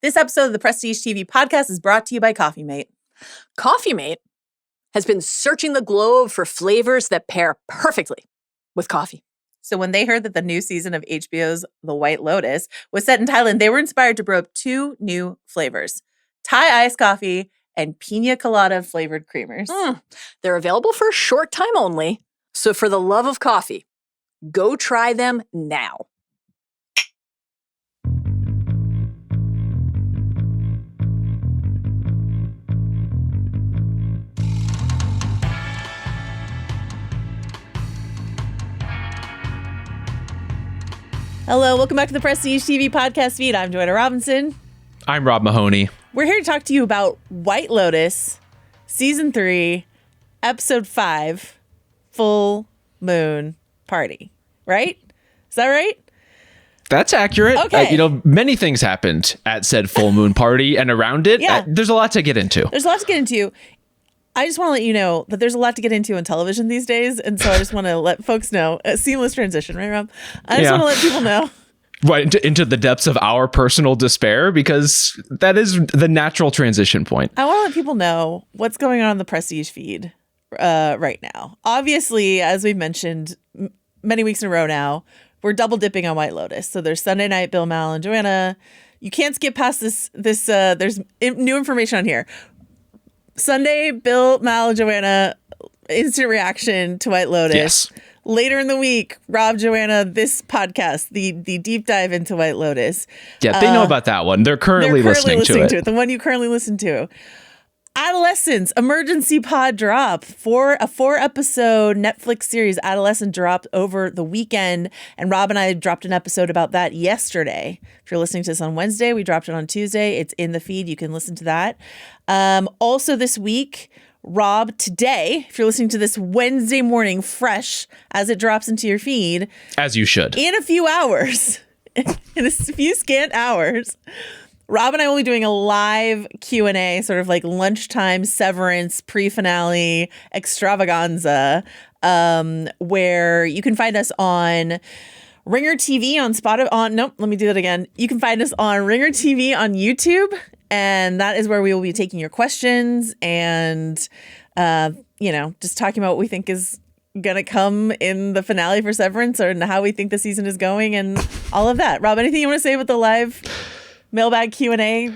This episode of the Prestige TV podcast is brought to you by Coffee Mate. Coffee Mate has been searching the globe for flavors that pair perfectly with coffee. So when they heard that the new season of HBO's The White Lotus was set in Thailand, they were inspired to brew up 2 new flavors, Thai iced coffee and pina colada flavored creamers. They're available for a short time only. So for the love of coffee, go try them now. Hello, welcome back to the Prestige TV podcast feed. I'm Joanna Robinson. I'm Rob Mahoney. We're here to talk to you about White Lotus, Season 3, Episode 5, Full Moon Party. Right? Is that right? That's accurate. Okay. Many things happened at said full moon party and around it. Yeah. There's a lot to get into. There's a lot to get into. I just want to let you know that there's a lot to get into on television these days. And so I just want to let folks know. A seamless transition, right, Rob? I just want to let people know. Right into the depths of our personal despair, because that is the natural transition point. I want to let people know what's going on the Prestige feed right now. Obviously, as we've mentioned many weeks in a row now, we're double dipping on White Lotus. So there's Sunday night, Bill, Mal, and Joanna. You can't skip past this. There's new information on here. Sunday, Bill, Mal, and Joanna, instant reaction to White Lotus. Yes. Later in the week, Rob, Joanna, this podcast, the deep dive into White Lotus. Yeah, they know about that one. They're currently listening to it. The one you currently listen to. Adolescence emergency pod drop for a 4-episode Netflix series. Adolescent dropped over the weekend, and Rob and I dropped an episode about that yesterday. If you're listening to this on Wednesday, we dropped it on Tuesday. It's in the feed. You can listen to that. Also this week, Rob, today, if you're listening to this Wednesday morning, fresh as it drops into your feed, as you should, in a few hours, in a few scant hours, Rob and I will be doing a live Q&A, sort of like lunchtime Severance pre-finale extravaganza, where you can find us on Ringer TV on Spotify. Let me do that again. You can find us on Ringer TV on YouTube, and that is where we will be taking your questions and, just talking about what we think is gonna come in the finale for Severance, or how we think the season is going, and all of that. Rob, anything you want to say about the live mailbag Q&A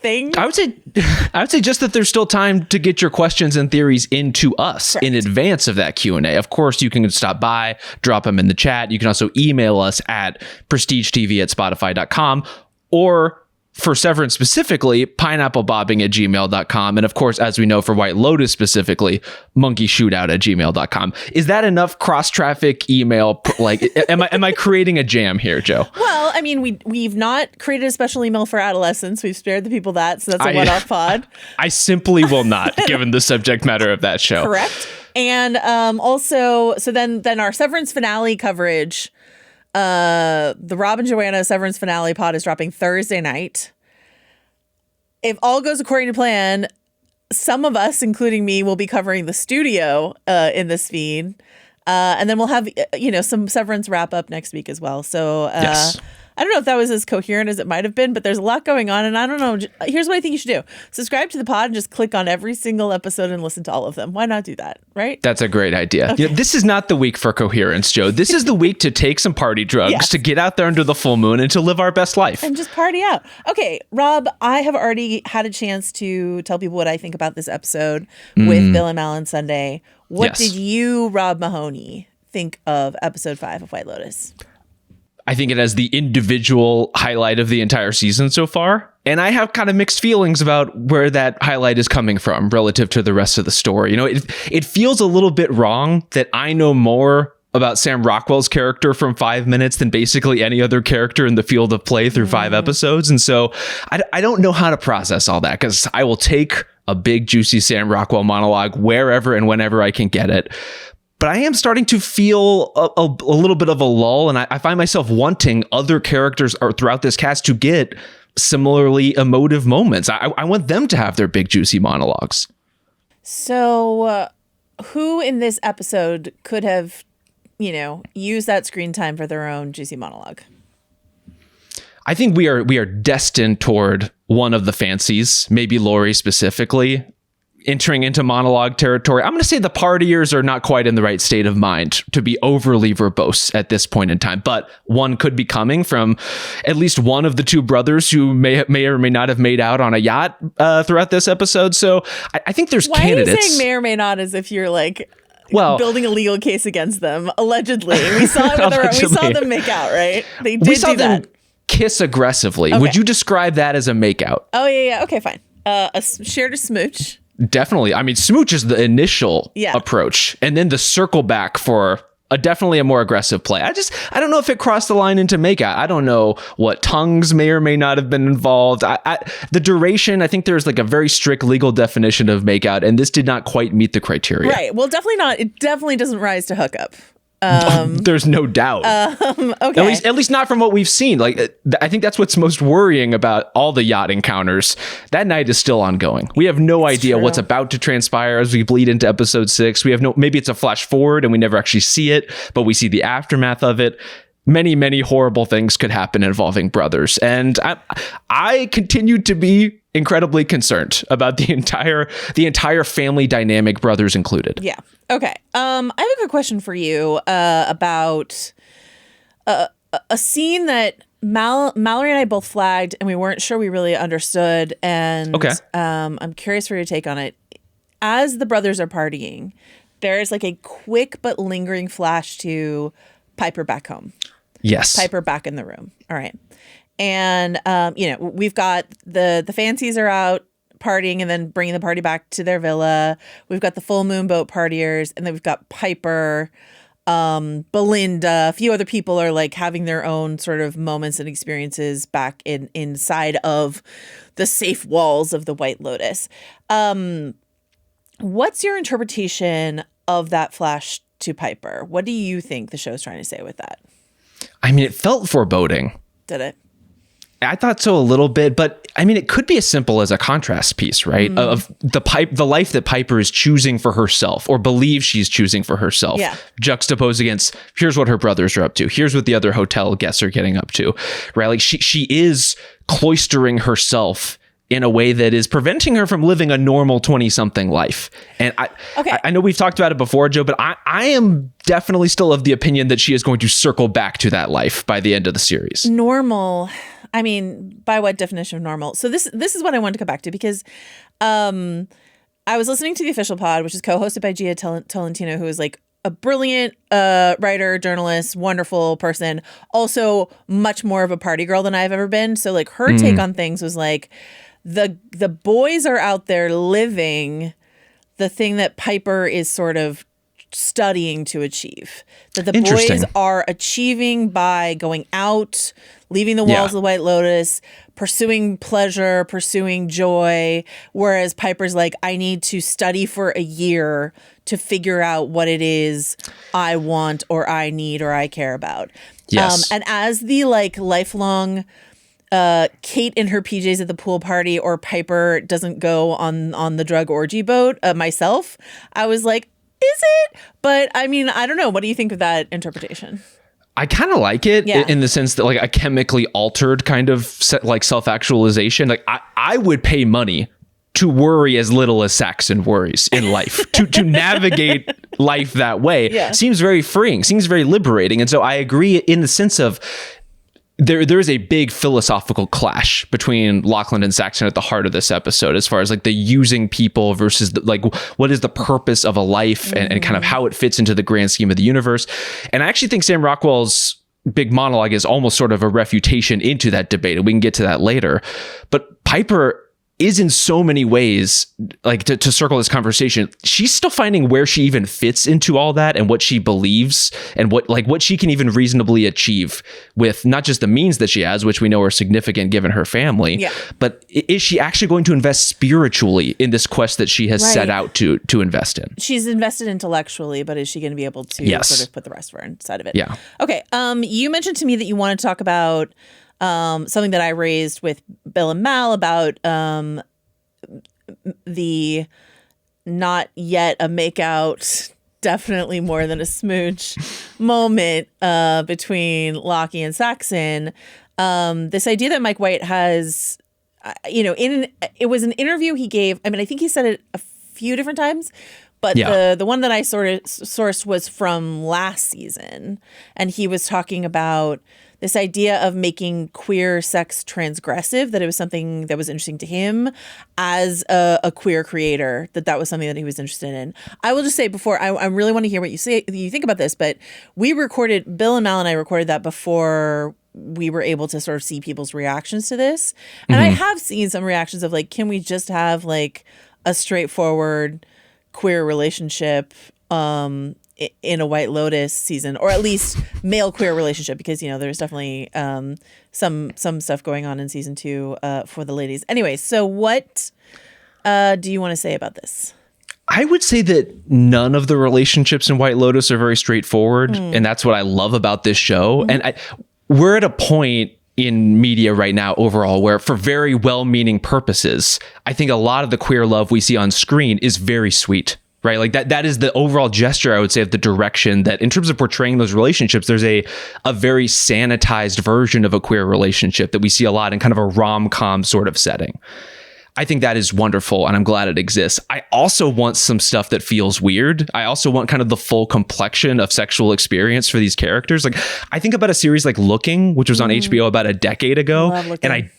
thing? I would say just that there's still time to get your questions and theories into us. Correct. In advance of that Q&A. Of course, you can stop by, drop them in the chat. You can also email us at prestigetv@spotify.com, or for Severance specifically, pineapplebobbing@gmail.com. And of course, as we know, for White Lotus specifically, monkeyshootout@gmail.com. Is that enough cross-traffic email? Like, am I creating a jam here, Joe? Well, I mean, we've not created a special email for adolescents. We've spared the people that, so that's a one-off pod. I simply will not, given the subject matter of that show. Correct. And also, so then our Severance finale coverage, the Rob and Joanna Severance finale pod is dropping Thursday night. If all goes according to plan, some of us, including me, will be covering the studio in this feed. And then we'll have, some Severance wrap up next week as well. So yes. I don't know if that was as coherent as it might have been, but there's a lot going on. And I don't know. Here's what I think you should do. Subscribe to the pod and just click on every single episode and listen to all of them. Why not do that? Right? That's a great idea. Okay. This is not the week for coherence, Joe. This is the week to take some party drugs, yes, to get out there under the full moon and to live our best life. And just party out. Okay, Rob, I have already had a chance to tell people what I think about this episode with Bill and Mal on Sunday. What did you, Rob Mahoney, think of episode 5 of White Lotus? I think it has the individual highlight of the entire season so far. And I have kind of mixed feelings about where that highlight is coming from relative to the rest of the story. It feels a little bit wrong that I know more about Sam Rockwell's character from 5 minutes than basically any other character in the field of play through 5 episodes. And so I don't know how to process all that, because I will take a big, juicy Sam Rockwell monologue wherever and whenever I can get it. But I am starting to feel a little bit of a lull, and I find myself wanting other characters throughout this cast to get similarly emotive moments. I want them to have their big, juicy monologues. So who in this episode could have, used that screen time for their own juicy monologue? I think we are destined toward one of the fancies, maybe Lori specifically, entering into monologue territory. I'm going to say the partiers are not quite in the right state of mind to be overly verbose at this point in time, but one could be coming from at least one of the two brothers who may or may not have made out on a yacht throughout this episode. So I think there's candidates. Why are you saying may or may not as if you're like building a legal case against them? Allegedly, we saw we saw them make out, right? They did. We saw do them that. Kiss aggressively. Okay. Would you describe that as a makeout? Oh yeah. Okay, fine. Shared a smooch. Definitely. I mean, smooch is the initial approach, and then the circle back for definitely a more aggressive play. I don't know if it crossed the line into makeout. I don't know what tongues may or may not have been involved. The duration, I think there's like a very strict legal definition of makeout, and this did not quite meet the criteria. Right. Well, definitely not. It definitely doesn't rise to hookup. There's no doubt. Okay. At least not from what we've seen. Like, I think that's what's most worrying about all the yacht encounters. That night is still ongoing. We have no idea what's about to transpire as we bleed into episode 6. We have maybe it's a flash forward and we never actually see it, but we see the aftermath of it. Many, many horrible things could happen involving brothers. And I continue to be incredibly concerned about the entire family dynamic, brothers included. Yeah. Okay. I have a good question for you about a scene that Mallory and I both flagged and we weren't sure we really understood. And I'm curious for your take on it. As the brothers are partying, there's like a quick but lingering flash to Piper back home. Yes. Piper back in the room. All right. And, we've got the fancies are out partying and then bringing the party back to their villa. We've got the full moon boat partiers, and then we've got Piper, Belinda, a few other people are like having their own sort of moments and experiences back inside of the safe walls of the White Lotus. What's your interpretation of that flash to Piper? What do you think the show's trying to say with that? I mean, it felt foreboding. Did it? I thought so a little bit, but I mean, it could be as simple as a contrast piece, right? Mm-hmm. Of the life that Piper is choosing for herself or believes she's choosing for herself, juxtaposed against here's what her brothers are up to. Here's what the other hotel guests are getting up to, right? Like she is cloistering herself in a way that is preventing her from living a normal 20-something life. And I know we've talked about it before, Joe, but I am definitely still of the opinion that she is going to circle back to that life by the end of the series. Normal. I mean, by what definition of normal? So this is what I wanted to come back to because I was listening to the official pod, which is co-hosted by Gia Tolentino, who is like a brilliant writer, journalist, wonderful person, also much more of a party girl than I've ever been. So like her take on things was like, the boys are out there living the thing that Piper is sort of studying to achieve. That the boys are achieving by going out, leaving the walls of the White Lotus, pursuing pleasure, pursuing joy. Whereas Piper's like, I need to study for a year to figure out what it is I want or I need or I care about. Yes. And as the like lifelong Kate in her PJs at the pool party or Piper doesn't go on the drug orgy boat myself, I was like, is it? But I mean, I don't know. What do you think of that interpretation? I kind of like it in the sense that like a chemically altered kind of like self-actualization. Like I would pay money to worry as little as Saxon worries in life, to navigate life that way. Yeah. Seems very freeing, seems very liberating. And so I agree in the sense of there is a big philosophical clash between Lachlan and Saxon at the heart of this episode, as far as like the using people versus like what is the purpose of a life and kind of how it fits into the grand scheme of the universe. And I actually think Sam Rockwell's big monologue is almost sort of a refutation into that debate, and we can get to that later. But Piper is in so many ways, like to circle this conversation, she's still finding where she even fits into all that and what she believes and what she can even reasonably achieve with not just the means that she has, which we know are significant given her family, but is she actually going to invest spiritually in this quest that she has set out to invest in? She's invested intellectually, but is she going to be able to sort of put the rest of her inside of it? Yeah. Okay. You mentioned to me that you wanted to talk about something that I raised with Bill and Mal about the not yet a makeout, definitely more than a smooch moment between Lockie and Saxon. This idea that Mike White has, it was an interview he gave. I mean, I think he said it a few different times, but the one that I sort of sourced was from last season. And he was talking about this idea of making queer sex transgressive, that it was something that was interesting to him as a queer creator, that was something that he was interested in. I will just say before, I really want to hear what you think about this, but Bill and Mal and I recorded that before we were able to sort of see people's reactions to this. And I have seen some reactions of like, can we just have like a straightforward queer relationship in a White Lotus season, or at least male queer relationship, because there's definitely some stuff going on in season 2 for the ladies. Anyway, so what do you want to say about this? I would say that none of the relationships in White Lotus are very straightforward, and that's what I love about this show. And we're at a point in media right now overall where, for very well-meaning purposes, I think a lot of the queer love we see on screen is very sweet. Right. Like that is the overall gesture, I would say, of the direction that in terms of portraying those relationships, there's a very sanitized version of a queer relationship that we see a lot in kind of a rom-com sort of setting. I think that is wonderful, and I'm glad it exists. I also want some stuff that feels weird. I also want kind of the full complexion of sexual experience for these characters. Like, I think about a series like Looking, which was on HBO about a decade ago, and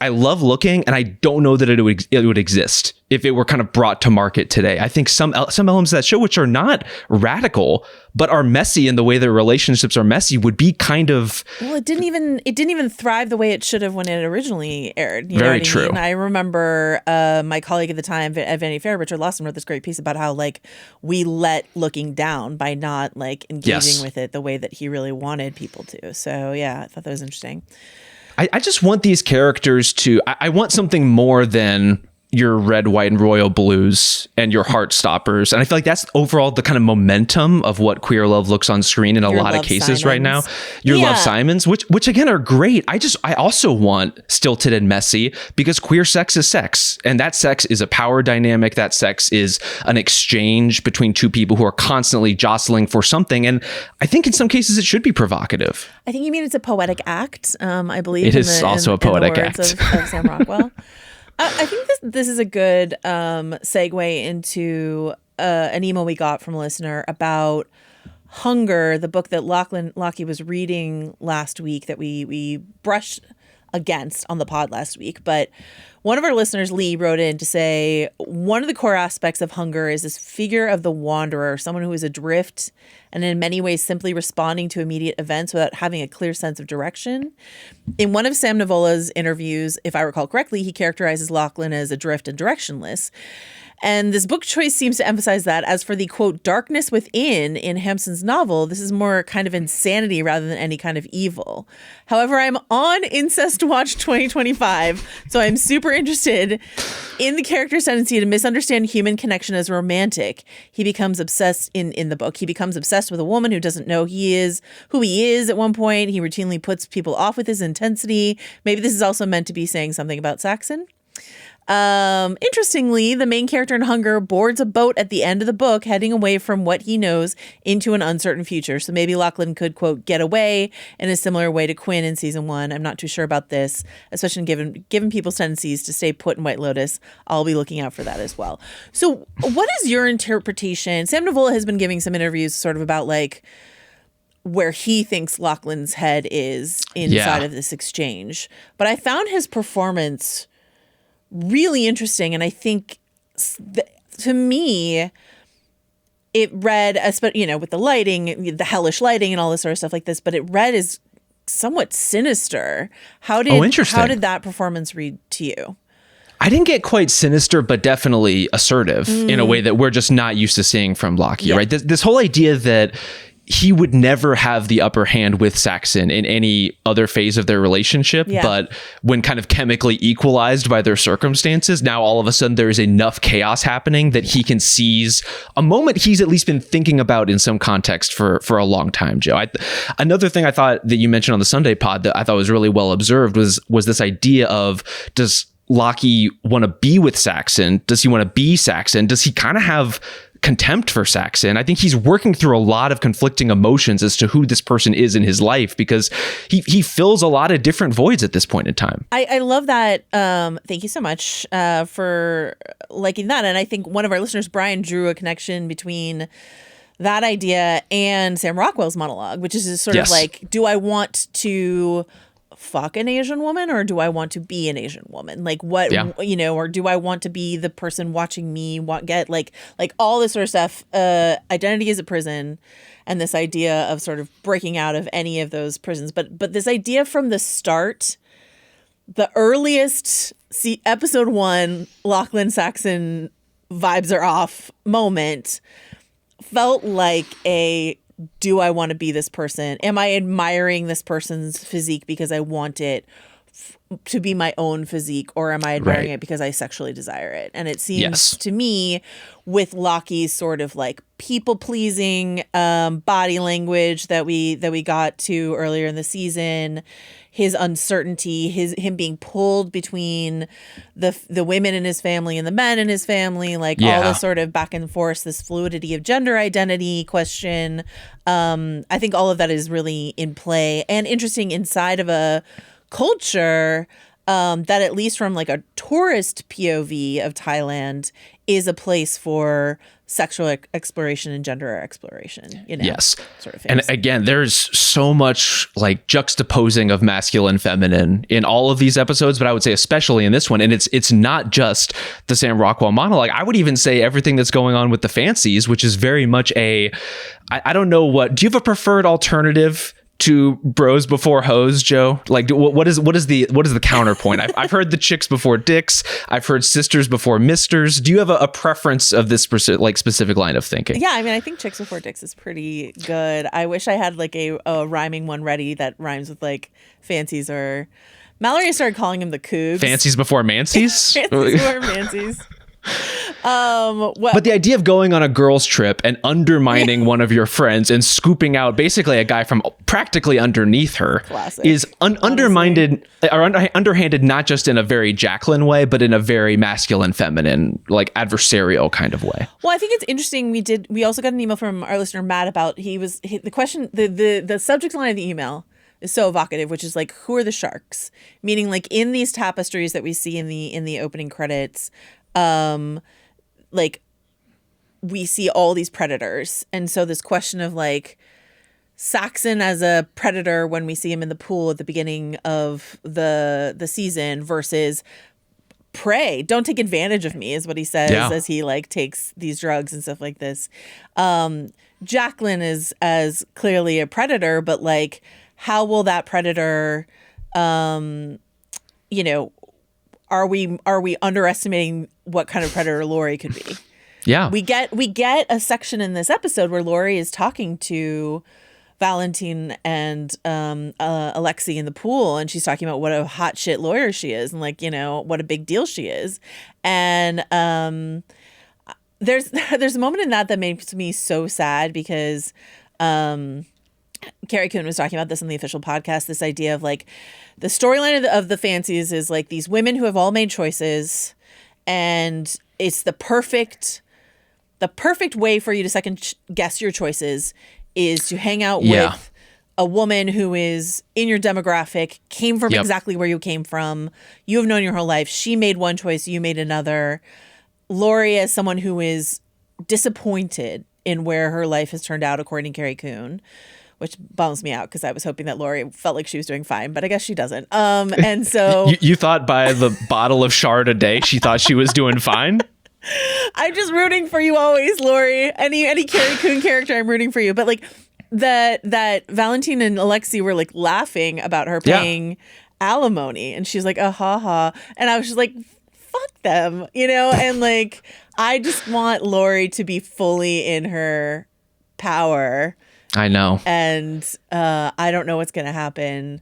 I love Looking, and I don't know that it would exist if it were kind of brought to market today. I think some elements of that show, which are not radical but are messy in the way their relationships are messy, would be kind of it didn't even thrive the way it should have when it originally aired. Very true. I remember my colleague at the time at Vanity Fair, Richard Lawson, wrote this great piece about how like we let Looking down by not like engaging with it the way that he really wanted people to. So yeah, I thought that was interesting. I just want these characters to, I want something more than your red, white, and royal blues and your heart stoppers. And I feel like that's overall the kind of momentum of what queer love looks on screen in a lot of cases right now. Your Love Simons, which again are great. I also want stilted and messy, because queer sex is sex, and that sex is a power dynamic. That sex is an exchange between two people who are constantly jostling for something. And I think in some cases it should be provocative. I think you mean it's a poetic act. I believe it is also a poetic act of Sam Rockwell. I think this is a good segue into an email we got from a listener about Hunger, the book that Lockie was reading last week that we brushed against on the pod last week. But one of our listeners, Lee, wrote in to say one of the core aspects of Hunger is this figure of the wanderer, someone who is adrift and in many ways simply responding to immediate events without having a clear sense of direction. In one of Sam Nivola's interviews, if I recall correctly, he characterizes Lachlan as adrift and directionless. And this book choice seems to emphasize that. As for the, quote, darkness within in Hampson's novel, this is more kind of insanity rather than any kind of evil. However, I'm on Incest Watch 2025, so I'm super interested in the character's tendency to misunderstand human connection as romantic. He becomes obsessed in the book. He becomes obsessed with a woman who doesn't know who he is at one point. He routinely puts people off with his intensity. Maybe this is also meant to be saying something about Saxon. Interestingly, the main character in Hunger boards a boat at the end of the book, heading away from what he knows into an uncertain future. So maybe Lachlan could, quote, get away in a similar way to Quinn in season 1. I'm not too sure about this, especially given people's tendencies to stay put in White Lotus. I'll be looking out for that as well. So what is your interpretation? Sam Nivola has been giving some interviews sort of about like where he thinks Lachlan's head is inside of this exchange. But I found his performance really interesting, and I think to me it read, with the lighting, the hellish lighting and all this sort of stuff like this, but it read as somewhat sinister. How did that performance read to you? I didn't get quite sinister, but definitely assertive in a way that we're just not used to seeing from Lockie, right? This whole idea that he would never have the upper hand with Saxon in any other phase of their relationship, but when kind of chemically equalized by their circumstances, now all of a sudden there is enough chaos happening that he can seize a moment he's at least been thinking about in some context for a long time, Joe. Another thing I thought that you mentioned on the Sunday pod that I thought was really well observed was this idea of, does Lockie want to be with Saxon? Does he want to be Saxon? Does he kind of have contempt for Saxon. I think he's working through a lot of conflicting emotions as to who this person is in his life, because he fills a lot of different voids at this point in time. I love that. Thank you so much for liking that. And I think one of our listeners, Brian, drew a connection between that idea and Sam Rockwell's monologue, which is sort of like, do I want to fuck an Asian woman or do I want to be an Asian woman? Like what, or do I want to be the person watching me get like all this sort of stuff. Identity is a prison, and this idea of sort of breaking out of any of those prisons. But this idea from the start, the earliest episode 1, Lachlan Saxon vibes are off moment felt like do I want to be this person? Am I admiring this person's physique because I want it to be my own physique, or am I admiring it because I sexually desire it? And it seems to me, with Lockie's sort of like people pleasing body language that we got to earlier in the season, his uncertainty, him being pulled between the women in his family and the men in his family, all this sort of back and forth, this fluidity of gender identity question. I think all of that is really in play and interesting inside of a culture that, at least from like a tourist POV of Thailand, is a place for sexual exploration and gender exploration, sort of things. And again, there's so much like juxtaposing of masculine, feminine in all of these episodes, but I would say especially in this one. And it's not just the Sam Rockwell monologue. I would even say everything that's going on with the fancies, which is very much I don't know do you have a preferred alternative to bros before hoes, Joe? Like, what is the counterpoint? I've heard the chicks before dicks. I've heard sisters before misters. Do you have a preference of this specific line of thinking? Yeah, I mean, I think chicks before dicks is pretty good. I wish I had like a rhyming one ready that rhymes with like fancies, or Mallory started calling him the Cougs. Fancies before Mancies? Fancies before Mancies. But the idea of going on a girls' trip and undermining one of your friends and scooping out basically a guy from practically underneath her is underhanded, not just in a very Jacqueline way, but in a very masculine, feminine, like adversarial kind of way. Well, I think it's interesting. We also got an email from our listener Matt about the question, the subject line of the email is so evocative, which is like, who are the sharks? Meaning, like, in these tapestries that we see in the opening credits, like, we see all these predators. And so this question of like Saxon as a predator when we see him in the pool at the beginning of the season versus prey, don't take advantage of me, is what he says as he like takes these drugs and stuff like this. Jacqueline is as clearly a predator, but like, how will that predator, are we underestimating what kind of predator Laurie could be? Yeah. We get a section in this episode where Laurie is talking to Valentine and Alexei in the pool, and she's talking about what a hot shit lawyer she is, and like, what a big deal she is. And there's a moment in that makes me so sad, because Carrie Coon was talking about this on the official podcast, this idea of like the storyline of the fancies is like these women who have all made choices, and it's the perfect way for you to second guess your choices is to hang out with a woman who is in your demographic, came from exactly where you came from. You have known your whole life. She made one choice, you made another. Laurie as someone who is disappointed in where her life has turned out, according to Carrie Coon, which bums me out because I was hoping that Laurie felt like she was doing fine, but I guess she doesn't. And so you thought by the bottle of Chard a day, she thought she was doing fine. I'm just rooting for you always, Laurie. Any Carrie Coon character, I'm rooting for you. But like that Valentine and Alexei were like laughing about her paying alimony, and she's like, ha ha. And I was just like, fuck them, and like, I just want Laurie to be fully in her power. I know. And I don't know what's going to happen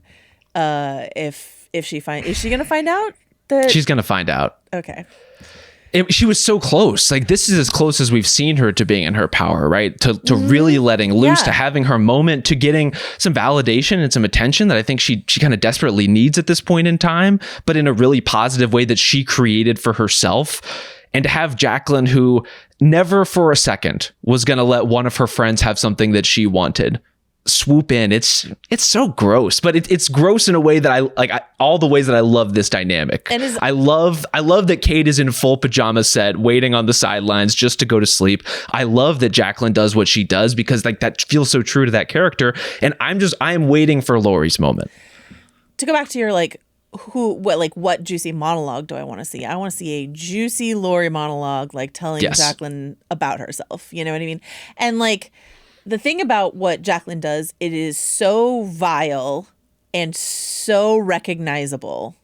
if she is she going to find out? She's going to find out. Okay. She was so close. Like, this is as close as we've seen her to being in her power, right? To really letting loose, to having her moment, to getting some validation and some attention that I think she kind of desperately needs at this point in time, but in a really positive way that she created for herself. And to have Jacqueline, who never for a second was going to let one of her friends have something that she wanted, swoop in. It's so gross, but it's gross in a way that I like. All the ways that I love this dynamic. And I love that Kate is in full pajama set, waiting on the sidelines just to go to sleep. I love that Jacqueline does what she does because like that feels so true to that character. And I am waiting for Laurie's moment. To go back to your like, what juicy monologue do I want to see? I want to see a juicy Laurie monologue, like telling Jacqueline about herself. You know what I mean? And like, the thing about what Jacqueline does, it is so vile and so recognizable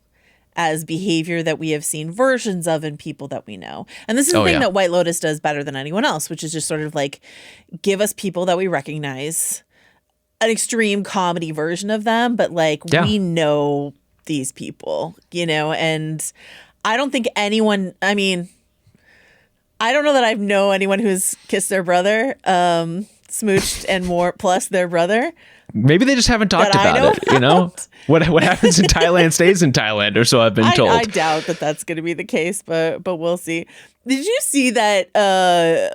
as behavior that we have seen versions of in people that we know. And this is the thing that White Lotus does better than anyone else, which is just sort of like give us people that we recognize, an extreme comedy version of them, but like we know these people, you know, and I don't think anyone, I mean, I don't know that I know anyone who's kissed their brother, smooched and more plus their brother. Maybe they just haven't talked about it. You know, what happens in Thailand stays in Thailand, or so I've been told. I doubt that that's going to be the case, but we'll see. Did you see that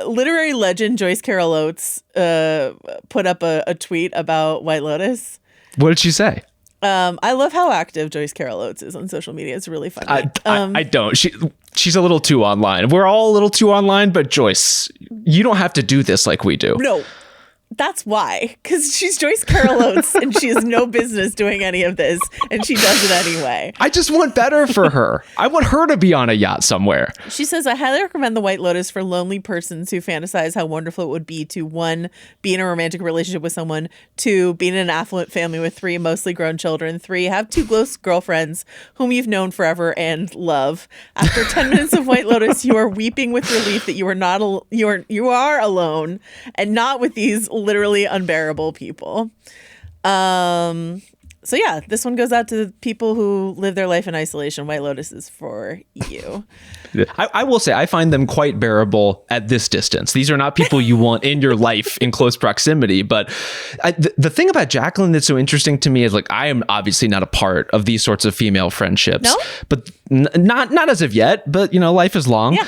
literary legend Joyce Carol Oates put up a tweet about White Lotus? What did she say? I love how active Joyce Carol Oates is on social media. It's really funny. I don't. She's a little too online. We're all a little too online, but Joyce, you don't have to do this like we do. No. That's why, because she's Joyce Carol Oates and she has no business doing any of this, and she does it anyway. I just want better for her. I want her to be on a yacht somewhere. She says, I highly recommend the White Lotus for lonely persons who fantasize how wonderful it would be to 1, be in a romantic relationship with someone, 2, be in an affluent family with 3 mostly grown children, 3, have 2 close girlfriends whom you've known forever and love. After 10 minutes of White Lotus, you are weeping with relief that you are alone and not with these literally unbearable people. So yeah, this one goes out to the people who live their life in isolation. White Lotus is for you. I will say I find them quite bearable at this distance. These are not people you want in your life in close proximity. But the thing about Jacqueline that's so interesting to me is like I am obviously not a part of these sorts of female friendships. No? But not as of yet. But you know, life is long. Yeah.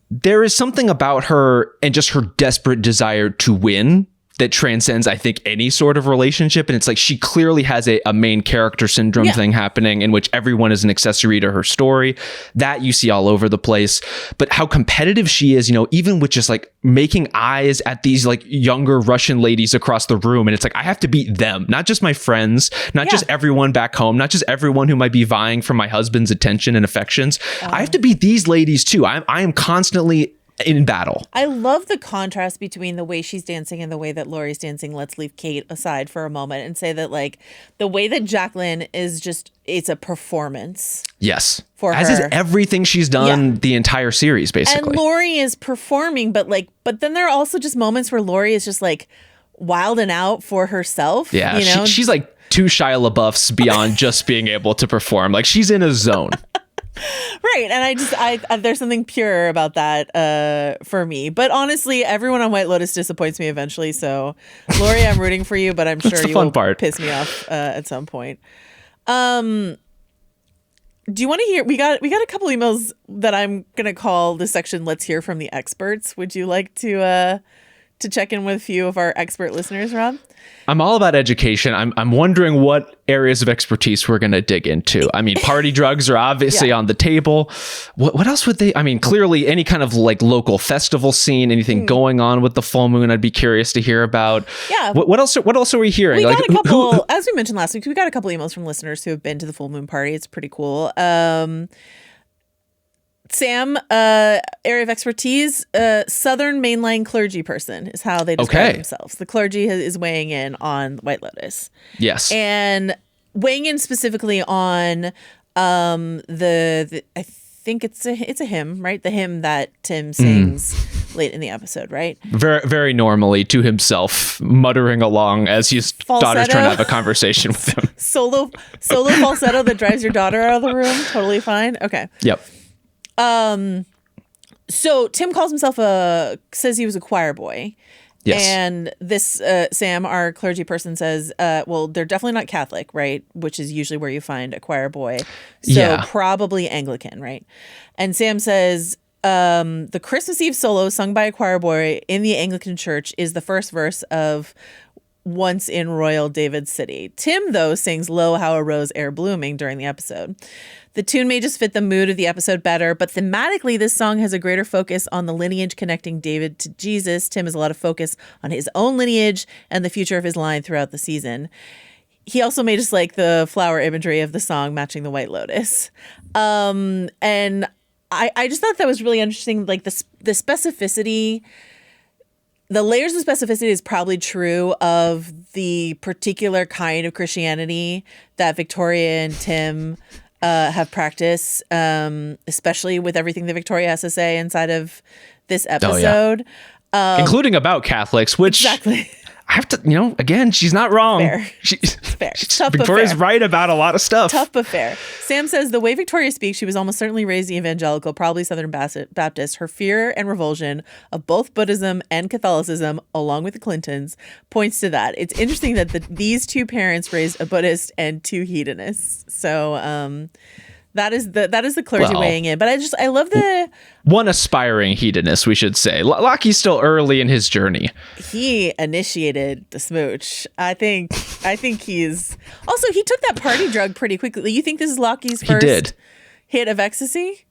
There is something about her and just her desperate desire to win that transcends, I think, any sort of relationship. And it's like she clearly has a main character syndrome thing happening in which everyone is an accessory to her story. That you see all over the place. But how competitive she is, you know, even with just like making eyes at these like younger Russian ladies across the room. And it's like, I have to beat them, not just my friends, not just everyone back home, not just everyone who might be vying for my husband's attention and affections. I have to beat these ladies too. I am constantly in battle. I love the contrast between the way she's dancing and the way that Laurie's dancing. Let's leave Kate aside for a moment and say that like the way that Jacqueline is just, it's a performance. Yes. For as her. Is everything she's done the entire series, basically. And Laurie is performing, but then there are also just moments where Laurie is just like wilding out for herself. Yeah. You know? She's like 2 Shia LaBeoufs beyond just being able to perform. Like she's in a zone. Right. And I there's something pure about that for me. But honestly, everyone on White Lotus disappoints me eventually. So, Laurie, I'm rooting for you, but I'm sure you will piss me off at some point. Do you want to hear? We got a couple emails that I'm going to call the section Let's Hear from the Experts. Would you like to check in with a few of our expert listeners, Rob? I'm all about education. I'm wondering what areas of expertise we're going to dig into. I mean, party drugs are obviously on the table. What else would they? I mean, clearly any kind of like local festival scene, anything going on with the full moon, I'd be curious to hear about. Yeah. What else? What else are we hearing? We got a couple, as we mentioned last week, we got a couple emails from listeners who have been to the full moon party. It's pretty cool. Sam, area of expertise, Southern mainline clergy person is how they describe themselves. The clergy is weighing in on White Lotus. Yes. And weighing in specifically on the I think it's a hymn, right? The hymn that Tim sings late in the episode, right? Very, very normally to himself, muttering along as his daughter's trying to have a conversation with him. Solo falsetto that drives your daughter out of the room. Totally fine. Okay. Yep. So Tim calls himself says he was a choir boy. Yes. And this, Sam, our clergy person says, well, they're definitely not Catholic, right? Which is usually where you find a choir boy. So probably Anglican, right? And Sam says, the Christmas Eve solo sung by a choir boy in the Anglican church is the first verse of Once in Royal David City. Tim, though, sings Lo, How a Rose Ere Blooming during the episode. The tune may just fit the mood of the episode better, but thematically, this song has a greater focus on the lineage connecting David to Jesus. Tim has a lot of focus on his own lineage and the future of his line throughout the season. He also made us like the flower imagery of the song matching the White Lotus. And I just thought that was really interesting. Like the specificity, the layers of specificity is probably true of the particular kind of Christianity that Victoria and Tim have practiced, especially with everything that Victoria has to say inside of this episode. Oh, yeah. Including about Catholics, which exactly. I have to, again, she's not wrong. Fair. Fair. Tough, Victoria's fair. right about a lot of stuff. Tough but fair. Sam says the way Victoria speaks, she was almost certainly raised evangelical, probably Southern Baptist. Her fear and revulsion of both Buddhism and Catholicism, along with the Clintons, points to that. It's interesting that these two parents raised a Buddhist and two hedonists. So that is the clergy weighing in. But I love the one aspiring hedonist, we should say. Lockie's still early in his journey. He initiated the smooch. I think he's also he took that party drug pretty quickly. You think this is Lockie's first hit of ecstasy?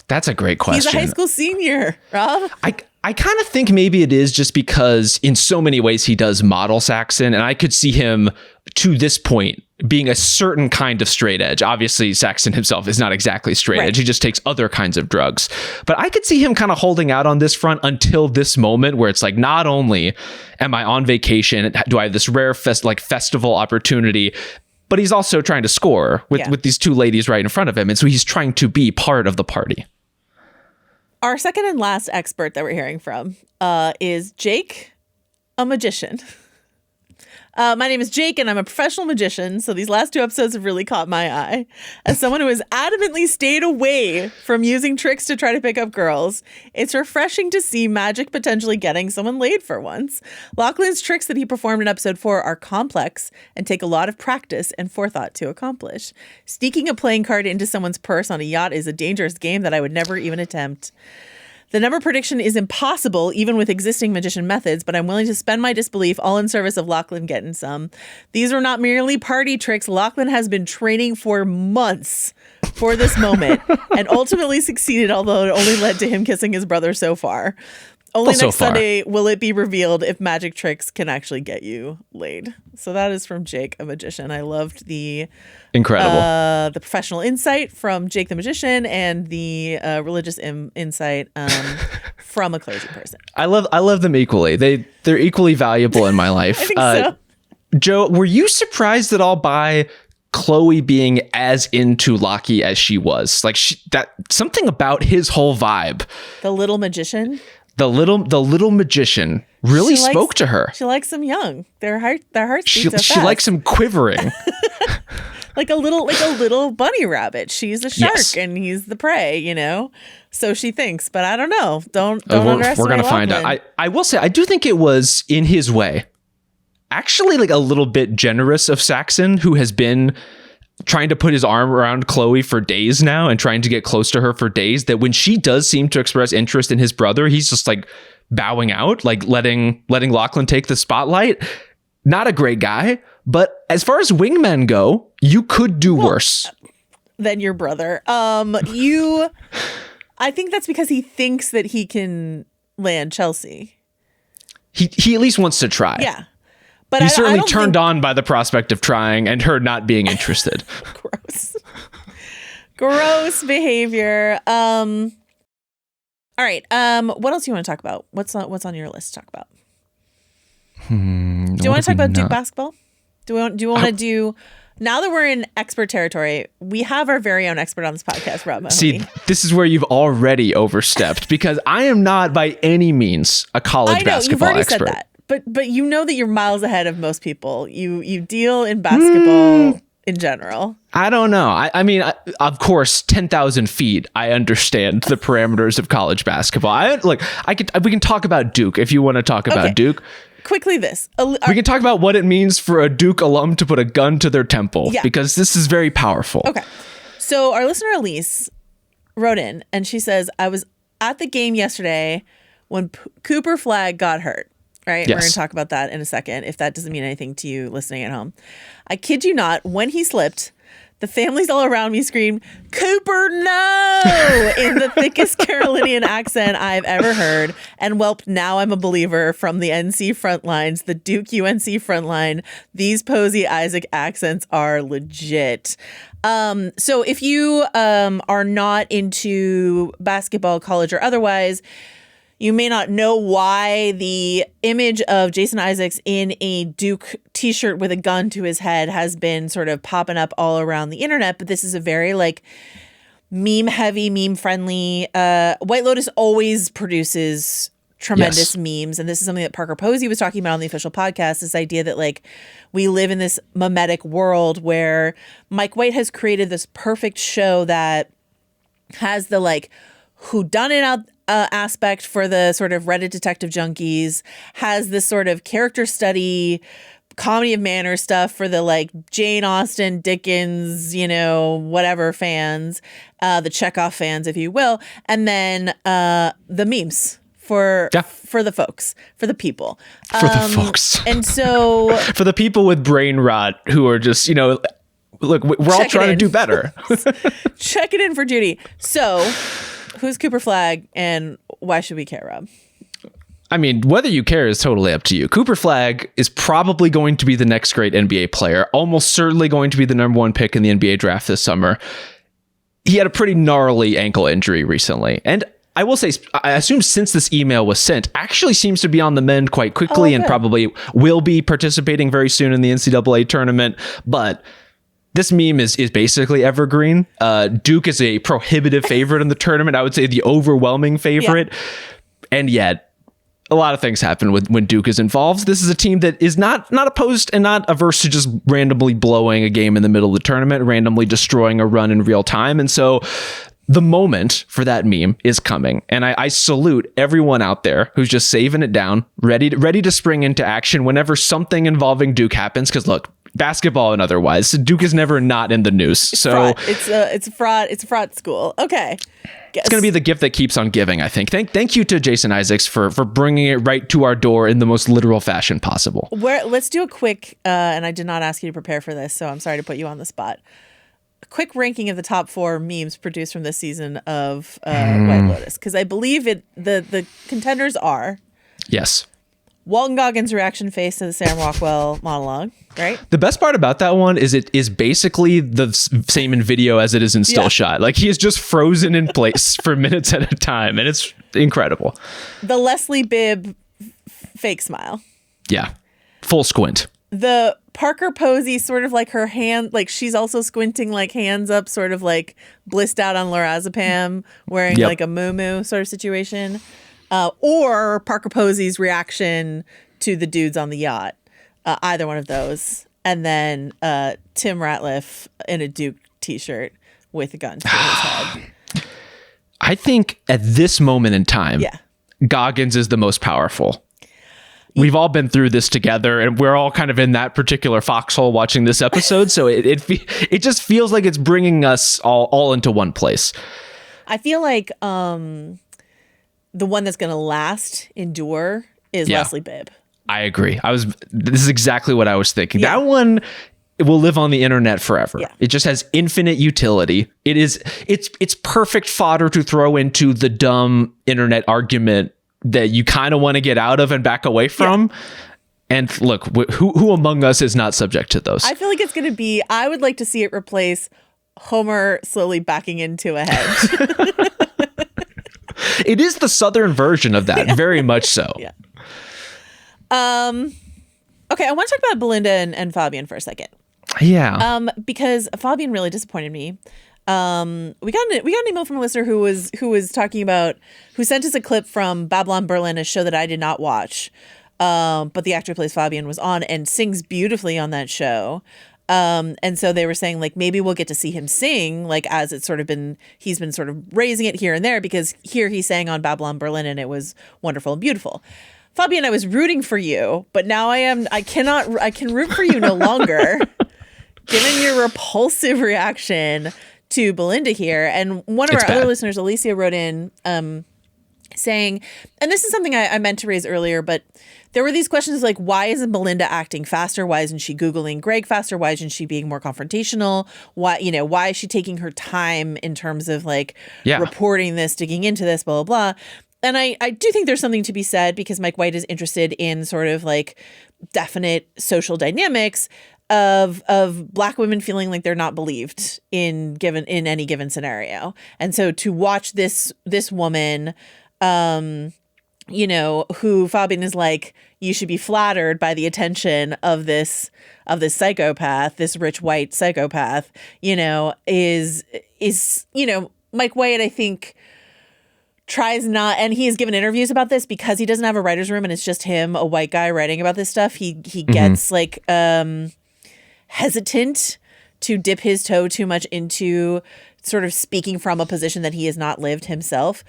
That's a great question. He's a high school senior, Rob. I kind of think maybe it is just because in so many ways he does model Saxon, and I could see him to this point being a certain kind of straight edge. Obviously, Saxon himself is not exactly straight edge. He just takes other kinds of drugs. But I could see him kind of holding out on this front until this moment where it's like, not only am I on vacation, do I have this rare festival opportunity, but he's also trying to score with these two ladies right in front of him. And so he's trying to be part of the party. Our second and last expert that we're hearing from is Jake, a magician. My name is Jake, and I'm a professional magician, so these last two episodes have really caught my eye. As someone who has adamantly stayed away from using tricks to try to pick up girls, it's refreshing to see magic potentially getting someone laid for once. Lachlan's tricks that he performed in episode 4 are complex and take a lot of practice and forethought to accomplish. Sneaking a playing card into someone's purse on a yacht is a dangerous game that I would never even attempt. The number prediction is impossible, even with existing magician methods, but I'm willing to spend my disbelief all in service of Lachlan getting some. These are not merely party tricks. Lachlan has been training for months for this moment and ultimately succeeded, although it only led to him kissing his brother so far. Only next Sunday will it be revealed if magic tricks can actually get you laid. So that is from Jake, a magician. I loved the the professional insight from Jake the magician and the religious insight from a clergy person. I love them equally. They're equally valuable in my life. I think so. Joe, were you surprised at all by Chloe being as into Lockie as she was? Like that something about his whole vibe. The little magician. The little magician really spoke to her. She likes them young. Their hearts beat so fast. She likes him quivering. like a little bunny rabbit. She's a shark and he's the prey, So she thinks, but I don't know. Don't underestimate. We're gonna find out. I will say I do think it was in his way. Actually, like a little bit generous of Saxon, who has been trying to put his arm around Chloe for days now and trying to get close to her for days, that when she does seem to express interest in his brother, he's just like bowing out, like letting Lachlan take the spotlight. Not a great guy, but as far as wingmen go, you could do worse than your brother. I think that's because he thinks that he can land Chelsea. He at least wants to try. Yeah. But he's certainly turned on by the prospect of trying and her not being interested. Gross behavior. All right. What else do you want to talk about? What's on your list to talk about? Do you want to talk about Duke basketball? Do you want to do? Now that we're in expert territory, we have our very own expert on this podcast, Rob Mahoney. See, this is where you've already overstepped because I am not by any means a college basketball you've already expert. said that. But you know that you're miles ahead of most people. You deal in basketball in general. I don't know. I mean, of course, 10,000 feet. I understand the parameters of college basketball. We can talk about Duke if you want to talk about Duke. Quickly, we can talk about what it means for a Duke alum to put a gun to their temple because this is very powerful. Okay, so our listener Elise wrote in and she says, I was at the game yesterday when Cooper Flag got hurt, right? Yes. We're going to talk about that in a second, if that doesn't mean anything to you listening at home. I kid you not, when he slipped, the families all around me screamed, "Cooper, no!" in the thickest Carolinian accent I've ever heard. And whelp, now I'm a believer from the NC front lines, the Duke UNC front line. These Posey Isaac accents are legit. So if you are not into basketball, college or otherwise, you may not know why the image of Jason Isaacs in a Duke t-shirt with a gun to his head has been sort of popping up all around the internet. But this is a very like meme heavy, meme friendly. White Lotus always produces tremendous memes. And this is something that Parker Posey was talking about on the official podcast, this idea that like we live in this mimetic world where Mike White has created this perfect show that has the like whodunit aspect for the sort of Reddit detective junkies, has this sort of character study, comedy of manners stuff for the like Jane Austen, Dickens, you know, whatever fans, the Chekhov fans, if you will, and then the memes for the folks, for the people. For the folks. And so for the people with brain rot who are just, you know, look, we're all trying to do better. Check it in for Judy. So who's Cooper Flag and why should we care, Rob? I mean, whether you care is totally up to you. Cooper Flag is probably going to be the next great NBA player, almost certainly going to be the number one pick in the NBA draft this summer. He had a pretty gnarly ankle injury recently. And I will say, I assume since this email was sent, actually seems to be on the mend quite quickly and probably will be participating very soon in the NCAA tournament. But this meme is basically evergreen. Duke is a prohibitive favorite in the tournament. I would say the overwhelming favorite. Yeah. And yet, a lot of things happen when Duke is involved. This is a team that is not opposed and not averse to just randomly blowing a game in the middle of the tournament, randomly destroying a run in real time. And so the moment for that meme is coming. And I salute everyone out there who's just saving it down, ready to spring into action whenever something involving Duke happens. Because look, basketball and otherwise, Duke is never not in the news. So it's a fraud school. Okay. It's going to be the gift that keeps on giving, I think. Thank you to Jason Isaacs for bringing it right to our door in the most literal fashion possible. Let's do a quick, and I did not ask you to prepare for this, so I'm sorry to put you on the spot. A quick ranking of the top 4 memes produced from this season of White Lotus, because I believe the contenders are yes. Walton Goggins' reaction face to the Sam Rockwell monologue, right? The best part about that one is it is basically the same in video as it is in still shot. Like he is just frozen in place for minutes at a time, and it's incredible. The Leslie Bibb fake smile. Yeah. Full squint. The Parker Posey sort of like her hand, like she's also squinting, like hands up, sort of like blissed out on lorazepam, wearing like a muumuu sort of situation. Or Parker Posey's reaction to the dudes on the yacht. Either one of those. And then Tim Ratliff in a Duke t-shirt with a gun to his head. I think at this moment in time, Goggins is the most powerful. We've all been through this together, and we're all kind of in that particular foxhole watching this episode. So it just feels like it's bringing us all into one place. I feel like the one that's going to endure is Leslie Bibb. I agree. This is exactly what I was thinking. That one will live on the internet forever. Yeah. It just has infinite utility. It's perfect fodder to throw into the dumb internet argument that you kind of want to get out of and back away from. Yeah. And look, who among us is not subject to those? I feel like it's going to be, I would like to see it replace Homer slowly backing into a hedge. It is the Southern version of that, very much so. Yeah. Okay, I want to talk about Belinda and Fabian for a second. Yeah. Because Fabian really disappointed me. We got an email from a listener who was talking about, who sent us a clip from Babylon Berlin, a show that I did not watch. But the actor who plays Fabian was on and sings beautifully on that show. And so they were saying, like, maybe we'll get to see him sing, like, as it's sort of been, he's been sort of raising it here and there, because here he sang on Babylon Berlin and it was wonderful and beautiful. Fabian, I was rooting for you, but now I can root for you no longer, given your repulsive reaction to Belinda here. And one of our other listeners, Alicia, wrote in, saying, and this is something I meant to raise earlier, but there were these questions like, why isn't Belinda acting faster? Why isn't she Googling Greg faster? Why isn't she being more confrontational? Why is she taking her time in terms of like reporting this, digging into this, blah, blah, blah. And I do think there's something to be said because Mike White is interested in sort of like definite social dynamics of Black women feeling like they're not believed in any given scenario. And so to watch this woman, who Fabian is like, you should be flattered by the attention of this psychopath, this rich white psychopath, is Mike White, I think, tries not, and he has given interviews about this because he doesn't have a writer's room and it's just him, a white guy, writing about this stuff. He gets like hesitant to dip his toe too much into sort of speaking from a position that he has not lived himself.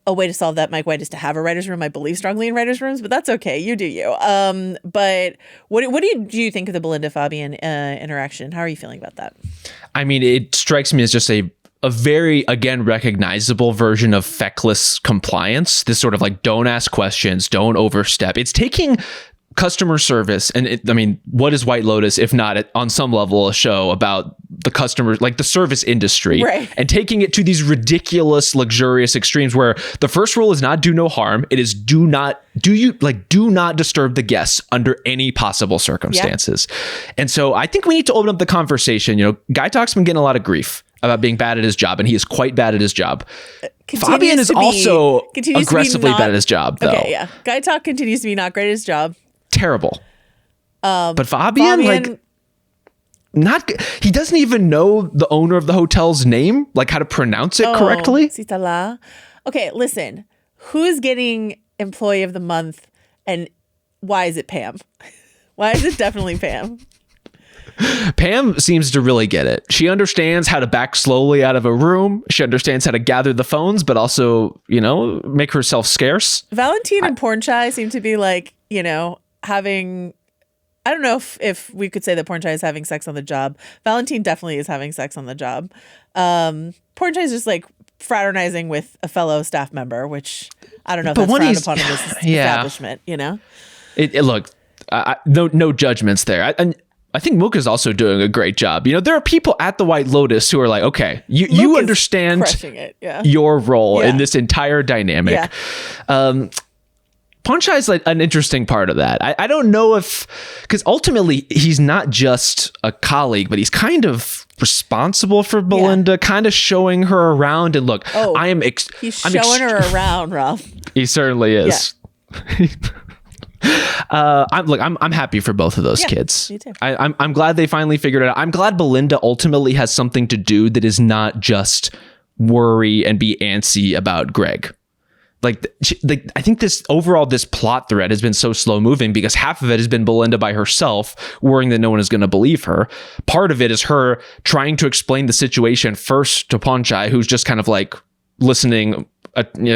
A way to solve that, Mike White, is to have a writer's room. I believe strongly in writer's rooms, but that's okay. You do you. But what do you think of the Belinda Fabian interaction? How are you feeling about that? I mean, it strikes me as just a very, again, recognizable version of feckless compliance. This sort of like, don't ask questions, don't overstep. It's taking customer service, and what is White Lotus if not on some level a show about the customers, like the service industry, right, and taking it to these ridiculous, luxurious extremes where the first rule is not do no harm. It is do not disturb the guests under any possible circumstances. Yeah. And so I think we need to open up the conversation. Guy Talk's been getting a lot of grief about being bad at his job, and he is quite bad at his job. Fabian is also aggressively bad at his job, though. Okay, yeah. Guy Talk continues to be not great at his job. Terrible. But Fabian, he doesn't even know the owner of the hotel's name, like how to pronounce it correctly. Citala. Okay, listen. Who's getting Employee of the Month, and why is it Pam? Why is it definitely Pam? Pam seems to really get it. She understands how to back slowly out of a room. She understands how to gather the phones, but also, make herself scarce. Valentine and Pornchai seem to be like, having, I don't know if we could say that Pornchai is having sex on the job. Valentine definitely is having sex on the job. Pornchai is just like fraternizing with a fellow staff member, which I don't know if that's frowned upon in this establishment, Look, no judgments there. I think Mook is also doing a great job. There are people at the White Lotus who are like, okay, you understand your role in this entire dynamic. Yeah. Ponchai is like an interesting part of that. I don't know because ultimately he's not just a colleague, but he's kind of responsible for Belinda, kind of showing her around. And look, he's showing her around, Rob. He certainly is. Yeah. I'm happy for both of those kids. Me too. I'm glad they finally figured it out. I'm glad Belinda ultimately has something to do that is not just worry and be antsy about Greg. I think this plot thread has been so slow moving because half of it has been Belinda by herself worrying that no one is going to believe her. Part of it is her trying to explain the situation first to Ponchai, who's just kind of like listening,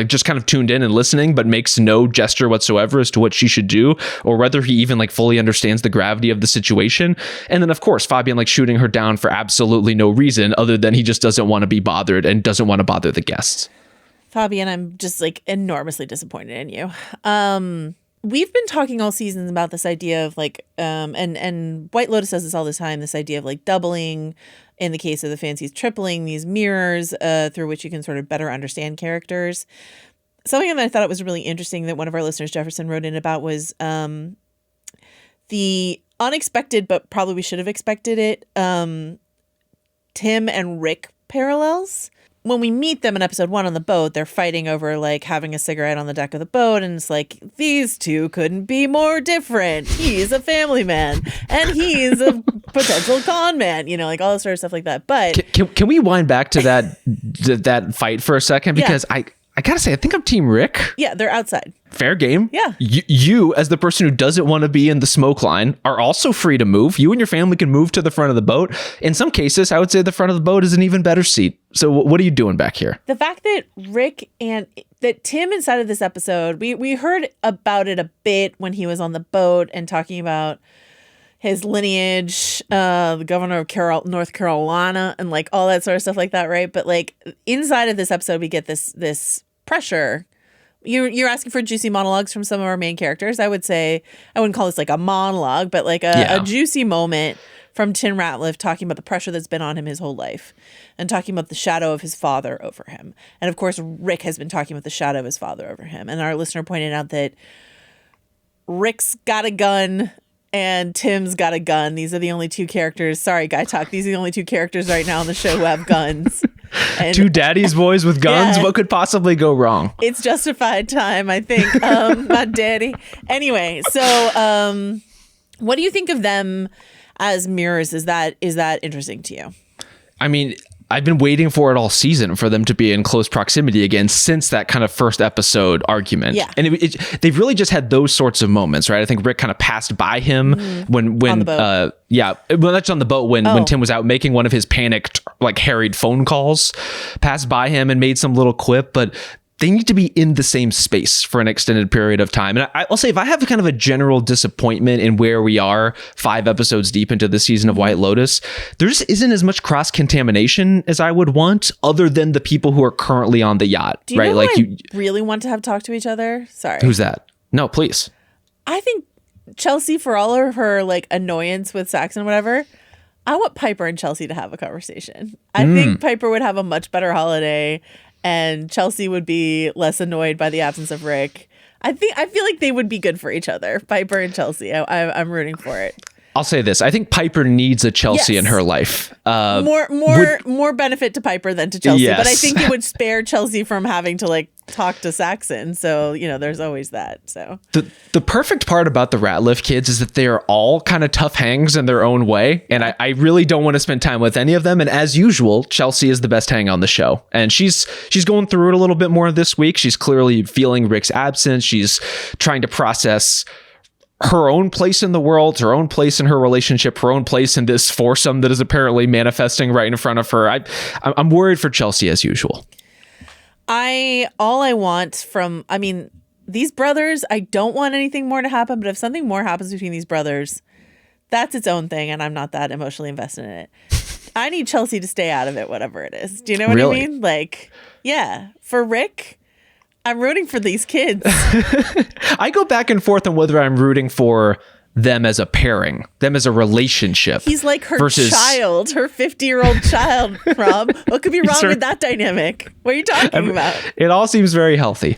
just kind of tuned in and listening, but makes no gesture whatsoever as to what she should do or whether he even like fully understands the gravity of the situation. And then of course, Fabian like shooting her down for absolutely no reason other than he just doesn't want to be bothered and doesn't want to bother the guests. Fabian, I'm just like enormously disappointed in you. We've been talking all season about this idea of like, and White Lotus does this all the time, this idea of like doubling, in the case of the fancies, tripling these mirrors through which you can sort of better understand characters. Something that I thought it was really interesting that one of our listeners, Jefferson, wrote in about was the unexpected, but probably we should have expected it, Tim and Rick parallels. When we meet them in episode 1 on the boat, they're fighting over like having a cigarette on the deck of the boat. And it's like, these two couldn't be more different. He's a family man and he's a potential con man, like all this sort of stuff like that. But can we wind back to that fight for a second? Because I gotta say, I think I'm Team Rick. Yeah, they're outside. Fair game. Yeah. You, as the person who doesn't want to be in the smoke line, are also free to move. You and your family can move to the front of the boat. In some cases, I would say the front of the boat is an even better seat. So what are you doing back here? The fact that Rick and that Tim inside of this episode, we heard about it a bit when he was on the boat and talking about his lineage, the governor of North Carolina, and like all that sort of stuff like that, right? But like inside of this episode, we get this pressure You're asking for juicy monologues from some of our main characters. I would say I wouldn't call this like a monologue, but like a juicy moment from Tim Ratliff talking about the pressure that's been on him his whole life and talking about the shadow of his father over him. And of course, Rick has been talking about the shadow of his father over him. And our listener pointed out that Rick's got a gun and Tim's got a gun. These are the only two characters. Sorry, Guy Talk. These are the only two characters right now on the show who have guns. And two daddy's boys with guns. Yeah. What could possibly go wrong? It's justified time, I think. Not daddy. Anyway, so what do you think of them as mirrors? Is that interesting to you? I mean, I've been waiting for it all season for them to be in close proximity again since that kind of first episode argument. Yeah. And they've really just had those sorts of moments, right? I think Rick kind of passed by him when on the boat. Well, that's on the boat when Tim was out making one of his panicked, like harried phone calls, passed by him and made some little quip, but they need to be in the same space for an extended period of time. And I'll say, if I have kind of a general disappointment in where we are 5 episodes deep into the season of White Lotus, there just isn't as much cross-contamination as I would want, other than the people who are currently on the yacht. Do you right? know Like who I really want to have talk to each other? Sorry. Who's that? No, please. I think Chelsea, for all of her like annoyance with Saxon, whatever, I want Piper and Chelsea to have a conversation. I think Piper would have a much better holiday and Chelsea would be less annoyed by the absence of Rick. I feel like they would be good for each other, Piper and Chelsea. I'm rooting for it. I'll say this. I think Piper needs a Chelsea in her life. More benefit to Piper than to Chelsea. Yes. But I think it would spare Chelsea from having to like talk to Saxon. So, there's always that. So the perfect part about the Ratliff kids is that they are all kind of tough hangs in their own way. And I really don't want to spend time with any of them. And as usual, Chelsea is the best hang on the show. And she's going through it a little bit more this week. She's clearly feeling Rick's absence. She's trying to process her own place in the world, her own place in her relationship, her own place in this foursome that is apparently manifesting right in front of her. I'm worried for Chelsea as usual. These brothers, I don't want anything more to happen, but if something more happens between these brothers, that's its own thing, and I'm not that emotionally invested in it. I need Chelsea to stay out of it, whatever it is. Do you know what I mean? Like, yeah, for Rick, I'm rooting for these kids. I go back and forth on whether I'm rooting for them as a pairing, them as a relationship. He's like her child, her 50-year-old child, Rob. What could be wrong with that dynamic? What are you talking about? It all seems very healthy.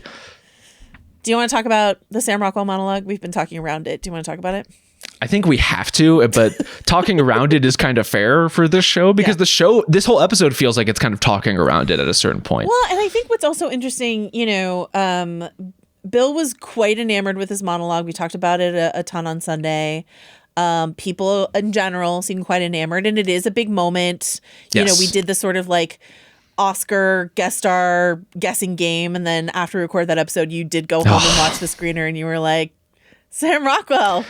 Do you want to talk about the Sam Rockwell monologue? We've been talking around it. Do you want to talk about it? I think we have to, but talking around it is kind of fair for this show because this whole episode feels like it's kind of talking around it at a certain point. Well, and I think what's also interesting, Bill was quite enamored with his monologue. We talked about it a ton on Sunday. People in general seem quite enamored, and it is a big moment. Yes. We did the sort of like Oscar guest star guessing game, and then after we recorded that episode, you did go home and watch the screener, and you were like, Sam Rockwell.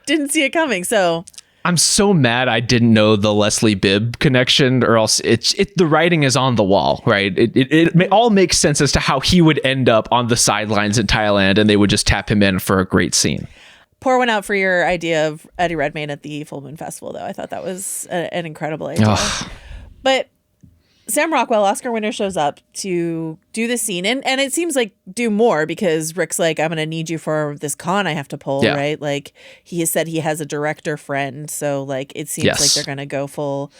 Didn't see it coming. So I'm so mad I didn't know the Leslie Bibb connection, or else the writing is on the wall, right? It all makes sense as to how he would end up on the sidelines in Thailand, and they would just tap him in for a great scene. Pour one out for your idea of Eddie Redmayne at the Full Moon Festival, though. I thought that was an incredible idea. But Sam Rockwell, Oscar winner, shows up to do the scene, and it seems like do more because Rick's like, I'm going to need you for this con I have to pull, right? Like he has said he has a director friend, so like it seems like they're going to go full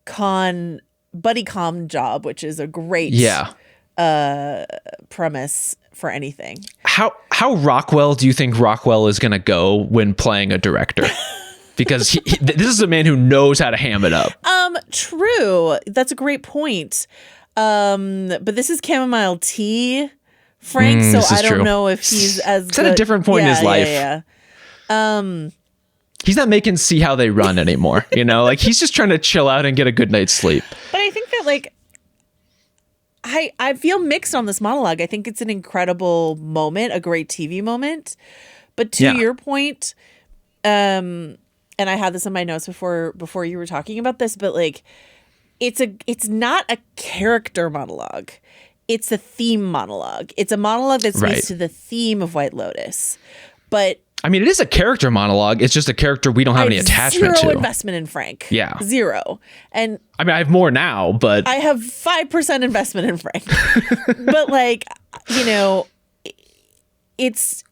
con buddy com job, which is a great premise for anything. How Rockwell do you think Rockwell is going to go when playing a director? Because this is a man who knows how to ham it up. True. That's a great point. But this is chamomile tea, Frank. So I don't know if he's as at a different point in his life. He's not making See How They Run anymore. Like he's just trying to chill out and get a good night's sleep. But I think that like I feel mixed on this monologue. I think it's an incredible moment, a great TV moment. But to your point, and I had this in my notes before you were talking about this, but like it's not a character monologue. It's a theme monologue. It's a monologue that speaks to the theme of White Lotus. But I mean, it is a character monologue. It's just a character we don't have any attachment zero to. investment in Frank. Yeah. Zero. And I mean, I have more now, but I have 5% investment in Frank. But like, you know, it's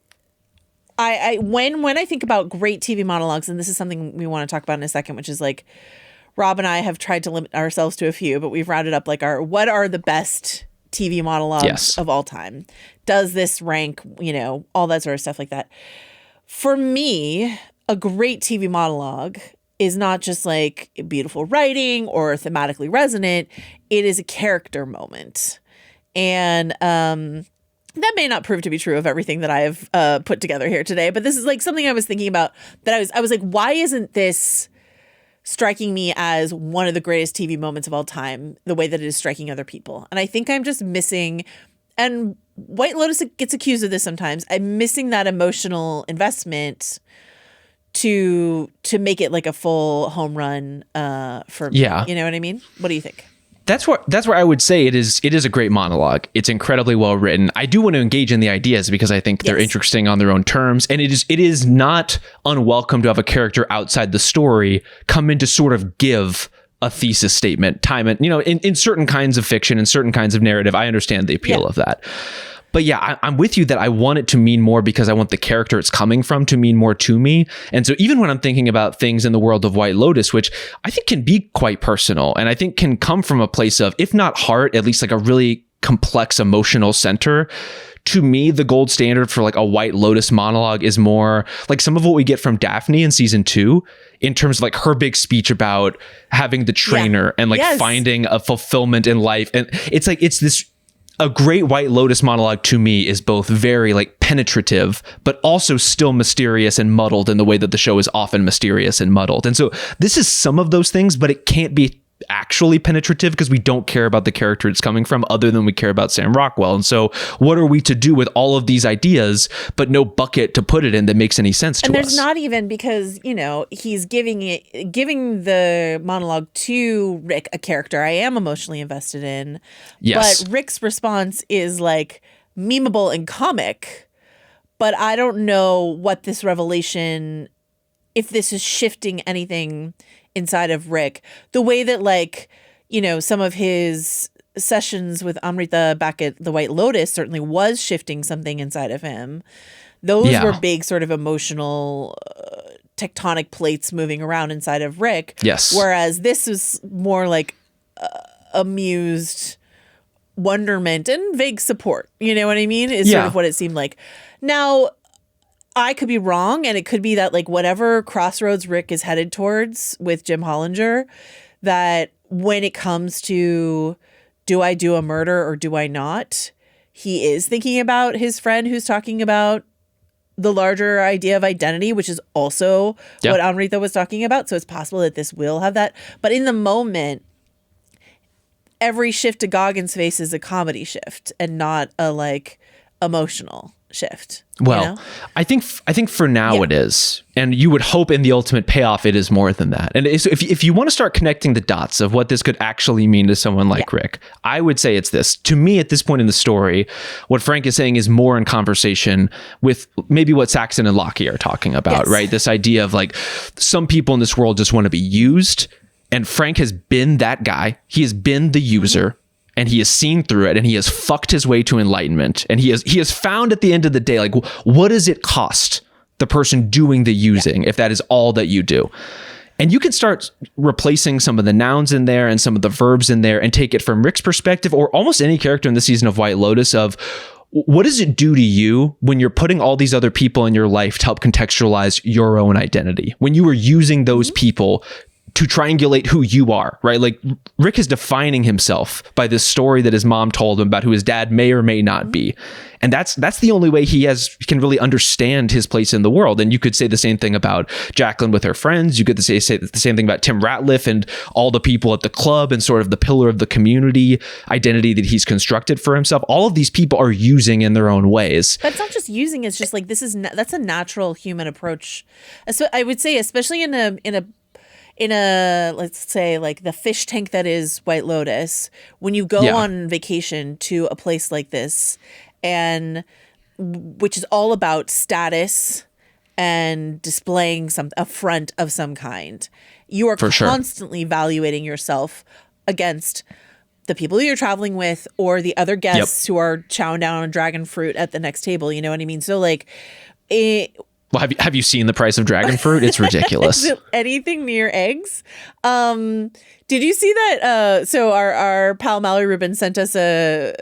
when I think about great TV monologues, and this is something we want to talk about in a second, which is like Rob and I have tried to limit ourselves to a few, but we've rounded up like what are the best TV monologues of all time? Does this rank, you know, all that sort of stuff like that. For me, a great TV monologue is not just like beautiful writing or thematically resonant. It is a character moment. And that may not prove to be true of everything that I have put together here today, but this is like something I was thinking about that I was like, why isn't this striking me as one of the greatest TV moments of all time, the way that it is striking other people? And I think I'm just missing, and White Lotus gets accused of this sometimes, I'm missing that emotional investment to make it like a full home run for me. Yeah. You know what I mean? What do you think? that's where I would say it is a great monologue. It's incredibly well written. I do want to engage in the ideas because I think they're interesting on their own terms. And it is not unwelcome to have a character outside the story come in to sort of give a thesis statement, time and, in certain kinds of fiction and certain kinds of narrative. I understand the appeal of that. But yeah, I'm with you that I want it to mean more because I want the character it's coming from to mean more to me. And so even when I'm thinking about things in the world of White Lotus, which I think can be quite personal and I think can come from a place of, if not heart, at least like a really complex emotional center. To me, the gold standard for like a White Lotus monologue is more like some of what we get from Daphne in season 2 in terms of like her big speech about having the trainer and like finding a fulfillment in life. And it's like, a great White Lotus monologue to me is both very like penetrative, but also still mysterious and muddled in the way that the show is often mysterious and muddled. And so this is some of those things, but it can't be actually penetrative because we don't care about the character it's coming from other than we care about Sam Rockwell. And so what are we to do with all of these ideas, but no bucket to put it in that makes any sense to us? And there's not even, because, he's giving the monologue to Rick, a character I am emotionally invested in. Yes. But Rick's response is like memeable and comic, but I don't know what this revelation, if this is shifting anything inside of Rick, the way that some of his sessions with Amrita back at the White Lotus certainly was shifting something inside of him. Those were big sort of emotional tectonic plates moving around inside of Rick. Yes. Whereas this was more like amused wonderment and vague support. You know what I mean? Is sort of what it seemed like. Now, I could be wrong, and it could be that like whatever crossroads Rick is headed towards with Jim Hollinger, that when it comes to do I do a murder or do I not, he is thinking about his friend who's talking about the larger idea of identity, which is also what Amrita was talking about. So it's possible that this will have that. But in the moment, every shift to Goggins' face is a comedy shift and not a like emotional shift. Well, I think for now it is, and you would hope in the ultimate payoff it is more than that. And if you want to start connecting the dots of what this could actually mean to someone like Rick, I would say it's this. To me, at this point in the story, what Frank is saying is more in conversation with maybe what Saxon and Lockie are talking about, right? This idea of like some people in this world just want to be used, and Frank has been that guy. He has been the user. And he has seen through it, and he has fucked his way to enlightenment. And he has found at the end of the day, like, what does it cost the person doing the using if that is all that you do? And you can start replacing some of the nouns in there and some of the verbs in there and take it from Rick's perspective, or almost any character in the season of White Lotus, of what does it do to you when you're putting all these other people in your life to help contextualize your own identity? When you are using those people to triangulate who you are, right? Like Rick is defining himself by this story that his mom told him about who his dad may or may not be. And that's the only way he can really understand his place in the world. And you could say the same thing about Jacqueline with her friends. You could say the same thing about Tim Ratliff and all the people at the club and sort of the pillar of the community identity that he's constructed for himself. All of these people are using in their own ways. That's not just using. It's just like, that's a natural human approach. So I would say, especially in a, let's say, like the fish tank that is White Lotus, when you go on vacation to a place like this, and which is all about status and displaying a front of some kind. You are constantly evaluating yourself against the people you're traveling with or the other guests who are chowing down on dragon fruit at the next table. You know what I mean? So like, well, have you seen the price of dragon fruit? It's ridiculous. Is it anything near eggs? Did you see that? So our pal Mallory Rubin sent us a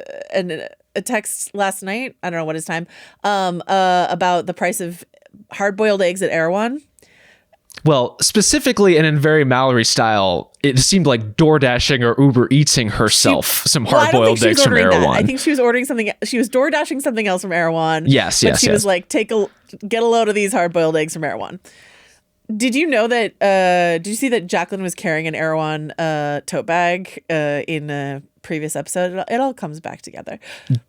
text last night. I don't know what his time. About the price of hard-boiled eggs at Erewhon. Well, specifically and in very Mallory style, it seemed like DoorDashing or Uber Eatsing herself some hard-boiled eggs from Erewhon. I think she was ordering something. She was DoorDashing something else from Erewhon. Yes. She was like, get a load of these hard-boiled eggs from Erewhon. Did you know that? Did you see that Jacqueline was carrying an Erewhon tote bag in a previous episode? It all comes back together.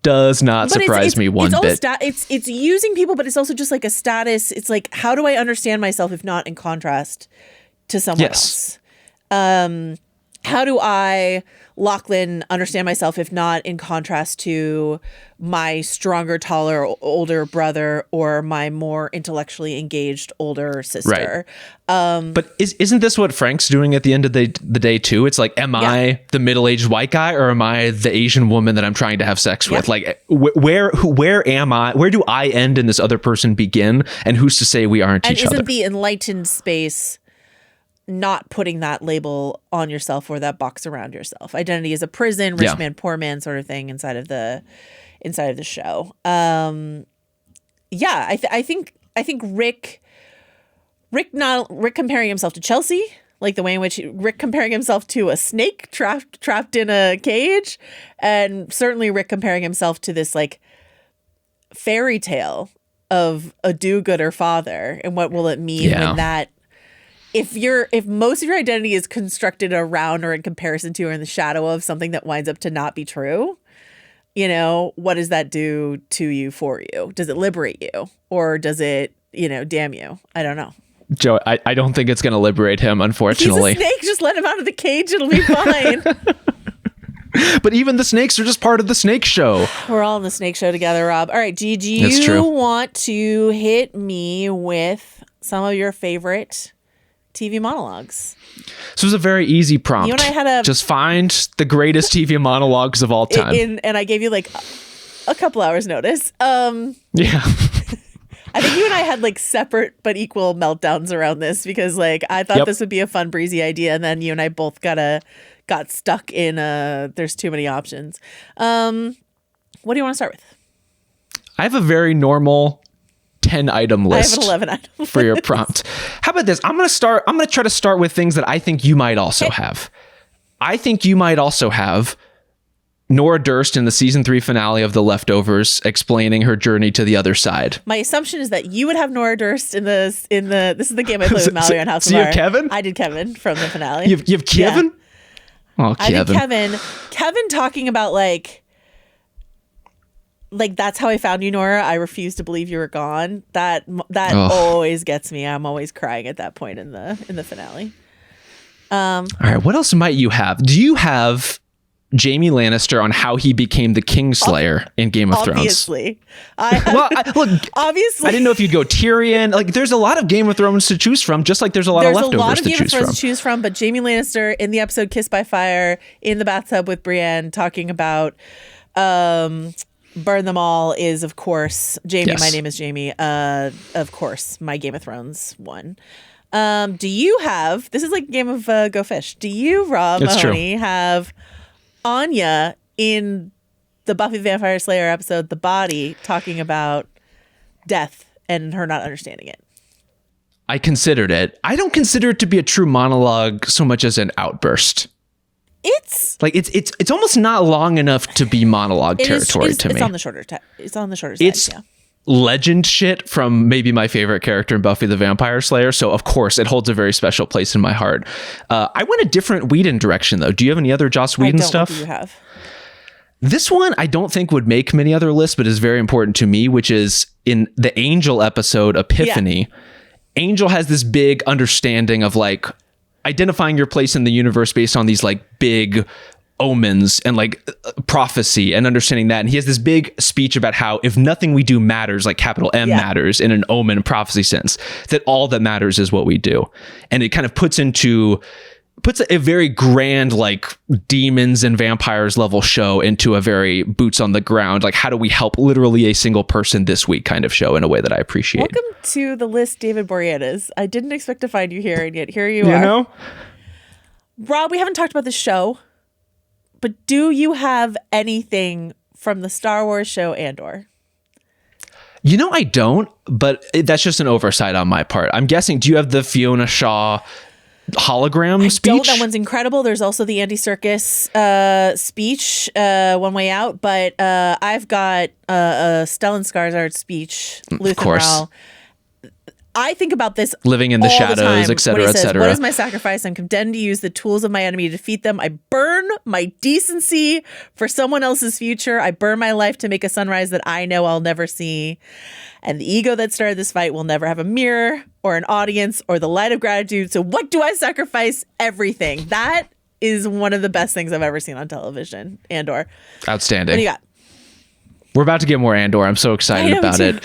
Does not surprise me one bit. It's using people, but it's also just like a status. It's like, how do I understand myself if not in contrast to someone else? How do I, Lachlan, understand myself if not in contrast to my stronger, taller, older brother or my more intellectually engaged older sister? Right. But isn't this what Frank's doing at the end of the day too? It's like, am I the middle-aged white guy or am I the Asian woman that I'm trying to have sex with? Like, where am I? Where do I end and this other person begin? And who's to say we aren't each other? And isn't the enlightened space not putting that label on yourself or that box around yourself? Identity is a prison, rich man, poor man sort of thing inside of the show. I think Rick comparing himself to Chelsea, like the way in which Rick comparing himself to a snake trapped in a cage, and certainly Rick comparing himself to this like fairy tale of a do-gooder father, and what will it mean when that. If most of your identity is constructed around or in comparison to or in the shadow of something that winds up to not be true, you know, what does that do to you, for you? Does it liberate you or does it, damn you? I don't know. Joe, I don't think it's going to liberate him, unfortunately. He's a snake. Just let him out of the cage. It'll be fine. But even the snakes are just part of the snake show. We're all in the snake show together, Rob. All right. Did you want to hit me with some of your favorite TV monologues? So it was a very easy prompt. You and I had just find the greatest TV monologues of all time. And I gave you like a couple hours notice. Yeah. I think you and I had like separate but equal meltdowns around this because like I thought this would be a fun breezy idea, and then you and I both got stuck in there's too many options. What do you want to start with? I have a very normal 10-item list. I have an 11-item for your prompt. How about this? I'm going to try to start with things that I think you might also have. I think you might also have Nora Durst in the season 3 finale of The Leftovers explaining her journey to the other side. My assumption is that you would have Nora Durst in this is the game I played with Mallory on House of So you Art. have Kevin? I did Kevin from the finale. You have Kevin? Yeah. Oh, Kevin. I did Kevin talking about like that's how I found you, Nora. I refuse to believe you were gone. That always gets me. I'm always crying at that point in the finale. All right, what else might you have? Do you have Jaime Lannister on how he became the Kingslayer in Game of Thrones? Obviously. Obviously. I didn't know if you'd go Tyrion. Like, there's a lot of Game of Thrones to choose from, just like there's a lot of Leftovers to choose from. But Jaime Lannister in the episode Kissed by Fire in the bathtub with Brienne talking about Burn Them All is, of course, Jamie. Yes. My name is Jamie. Of course, my Game of Thrones one. Do you have, this is like a game of Go Fish. Do you, Rob Mahoney, have Anya in the Buffy the Vampire Slayer episode, The Body, talking about death and her not understanding it? I considered it. I don't consider it to be a true monologue so much as an outburst. It's almost not long enough to be monologue territory to me. It's on the shorter side. It's legend shit from maybe my favorite character in Buffy the Vampire Slayer. So of course it holds a very special place in my heart. I went a different Whedon direction though. Do you have any other Joss Whedon stuff? What do you have? This one I don't think would make many other lists, but is very important to me, which is in the Angel episode Epiphany. Yeah. Angel has this big understanding of like identifying your place in the universe based on these like big omens and like prophecy and understanding that. And he has this big speech about how if nothing we do matters, like capital M matters in an omen prophecy sense, that all that matters is what we do. And it kind of puts a very grand, like demons and vampires level show into a very boots on the ground. Like, how do we help literally a single person this week kind of show in a way that I appreciate. Welcome to the list, David Boreanaz. I didn't expect to find you here, and yet here you are. You know? Rob, we haven't talked about this show, but do you have anything from the Star Wars show Andor? You know, I don't, but that's just an oversight on my part. I'm guessing, do you have the Fiona Shaw hologram speech? That one's incredible. There's also the Andy Serkis speech, One Way Out, but I've got Stellan Skarsgård's speech, Luthen Rawl. I think about this living in the shadows, etc., etc. What is my sacrifice? I'm condemned to use the tools of my enemy to defeat them. I burn my decency for someone else's future. I burn my life to make a sunrise that I know I'll never see. And the ego that started this fight will never have a mirror or an audience or the light of gratitude. So what do I sacrifice? Everything. That is one of the best things I've ever seen on television. Andor. Outstanding. What do you got? We're about to get more Andor. I'm so excited about it.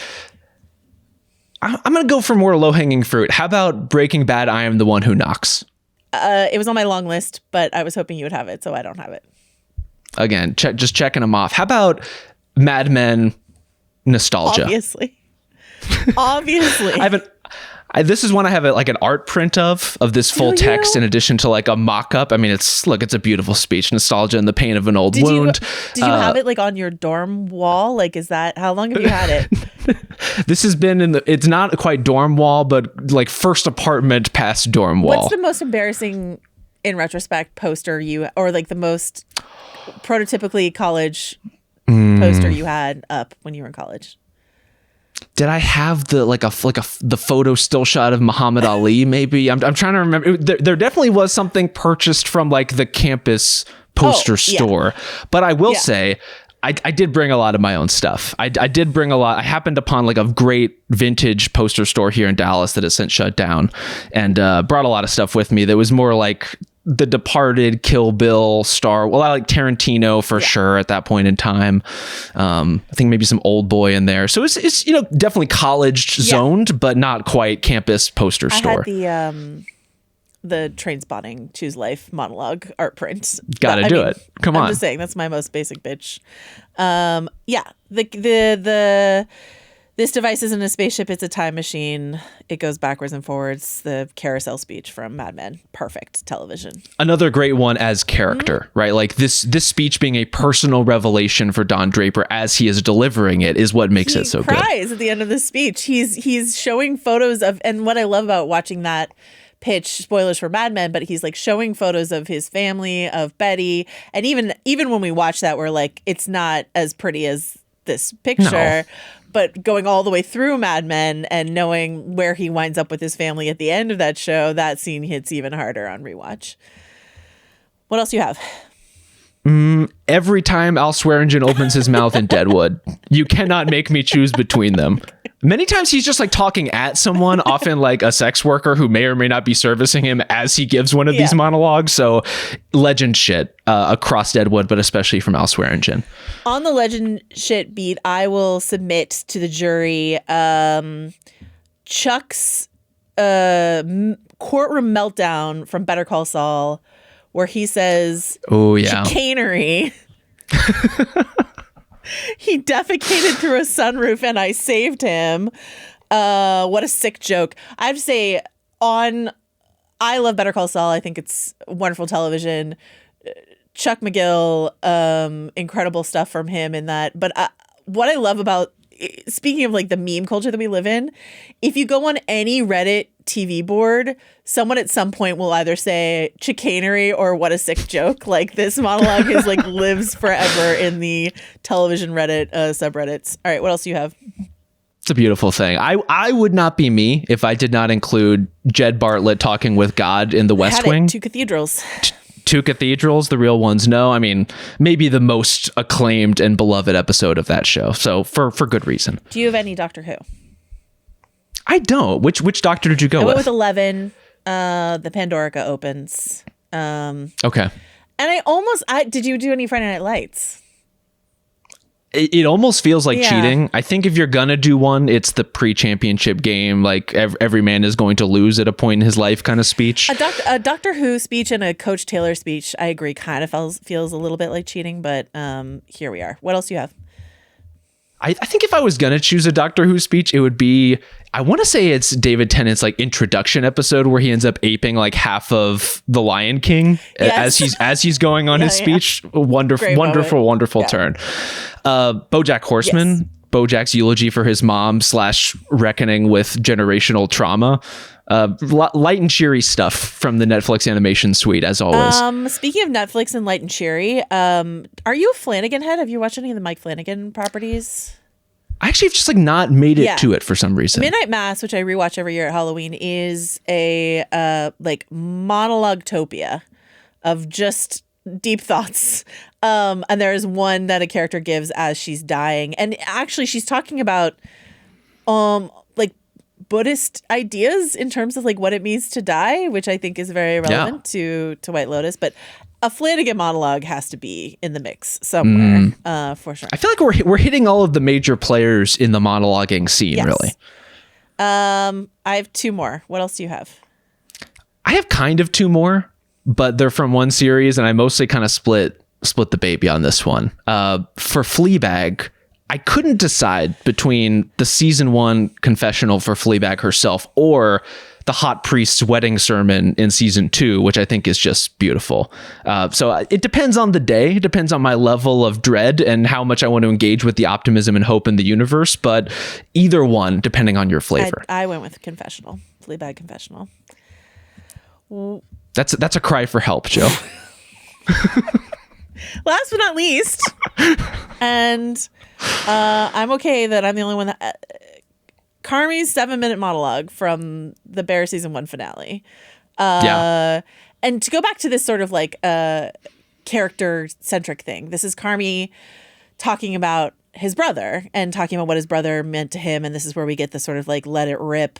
I'm going to go for more low-hanging fruit. How about Breaking Bad, I Am the One Who Knocks? It was on my long list, but I was hoping you would have it, so I don't have it. Again, just checking them off. How about Mad Men nostalgia? Obviously. Obviously. This is one I have like an art print of this full text in addition to like a mock-up. I mean, it's a beautiful speech. Nostalgia and the pain of an old wound. Did you have it like on your dorm wall? Like, how long have you had it? This has been it's not quite dorm wall, but like first apartment past dorm wall. What's the most embarrassing, in retrospect, poster or like the most prototypically college poster you had up when you were in college? Did I have the photo still shot of Muhammad Ali? Maybe I'm trying to remember. There definitely was something purchased from like the campus poster store, but I will say I did bring a lot of my own stuff. I did bring a lot. I happened upon like a great vintage poster store here in Dallas that has since shut down, and brought a lot of stuff with me that was more like The Departed, Kill Bill, I like Tarantino for sure at that point in time. I think maybe some Old Boy in there. So it's definitely college zoned, but not quite campus poster store. I had the Train Spotting Choose Life monologue art print. Gotta do it. Come on. I'm just saying that's my most basic bitch. This device isn't a spaceship, it's a time machine. It goes backwards and forwards. The carousel speech from Mad Men. Perfect television. Another great one as character, right? Like this speech being a personal revelation for Don Draper as he is delivering it is what makes it so good. He cries at the end of the speech. He's showing photos of, and what I love about watching that pitch, spoilers for Mad Men, but he's like showing photos of his family, of Betty. And even when we watch that, we're like, it's not as pretty as this picture. No. But going all the way through Mad Men and knowing where he winds up with his family at the end of that show, that scene hits even harder on rewatch. What else do you have? Every time Al Swearingen opens his mouth in Deadwood, you cannot make me choose between them. Many times he's just like talking at someone, often like a sex worker who may or may not be servicing him as he gives one of these monologues. So legend shit across Deadwood, but especially from Al Swearingen. On the legend shit beat, I will submit to the jury Chuck's courtroom meltdown from Better Call Saul, where he says, chicanery. He defecated through a sunroof and I saved him. What a sick joke. I have to say, I love Better Call Saul. I think it's wonderful television. Chuck McGill, incredible stuff from him in that. But what I love about, speaking of like the meme culture that we live in, if you go on any Reddit TV board, someone at some point will either say chicanery or what a sick joke. Like this monologue is like lives forever in the television Reddit subreddits. All right, what else do you have? It's a beautiful thing. I would not be me if I did not include Jed Bartlett talking with God in The West Wing. 2 cathedrals. 2 cathedrals, the real ones. No, I mean, maybe the most acclaimed and beloved episode of that show. So for good reason. Do you have any Doctor Who? I don't. Which Doctor did you go with? I went with 11. The Pandorica opens. Okay. And did you do any Friday Night Lights? It almost feels like Yeah. cheating. I think if you're gonna do one, it's the pre-championship game, like every man is going to lose at a point in his life kind of speech. A Doctor Who speech and a Coach Taylor speech, I agree, kind of feels a little bit like cheating, but here we are. What else do you have? I think if I was gonna choose a Doctor Who speech, it would be, I want to say it's David Tennant's like introduction episode where he ends up aping like half of the Lion King Yes. as he's going on his speech. Wonderful, Great wonderful, moment. wonderful Yeah. turn. BoJack Horseman. Yes. BoJack's eulogy for his mom / reckoning with generational trauma. Light and cheery stuff from the Netflix animation suite, as always. Speaking of Netflix and light and cheery, are you a Flanagan head? Have you watched any of the Mike Flanagan properties? I actually have just like not made it Yeah. to it for some reason. Midnight Mass, which I rewatch every year at Halloween, is a like monologue-topia of just deep thoughts. And there is one that a character gives as she's dying. And actually she's talking about like Buddhist ideas in terms of like what it means to die, which I think is very relevant to White Lotus. But a Flanagan monologue has to be in the mix somewhere, for sure. I feel like we're hitting all of the major players in the monologuing scene, Yes. really. I have two more. What else do you have? I have kind of two more, but they're from one series, and I mostly kind of split the baby on this one. For Fleabag, I couldn't decide between the season 1 confessional for Fleabag herself or the hot priest's wedding sermon in season 2, which I think is just beautiful. So it depends on the day. It depends on my level of dread and how much I want to engage with the optimism and hope in the universe. But either one, depending on your flavor. I went with confessional, Fleabag confessional. That's a cry for help, Joe. Last but not least, and I'm okay that I'm the only one that Carmi's 7-minute monologue from the Bear season 1 finale. Yeah. And to go back to this sort of like character centric thing, this is Carmi talking about his brother and talking about what his brother meant to him, and this is where we get the sort of like let it rip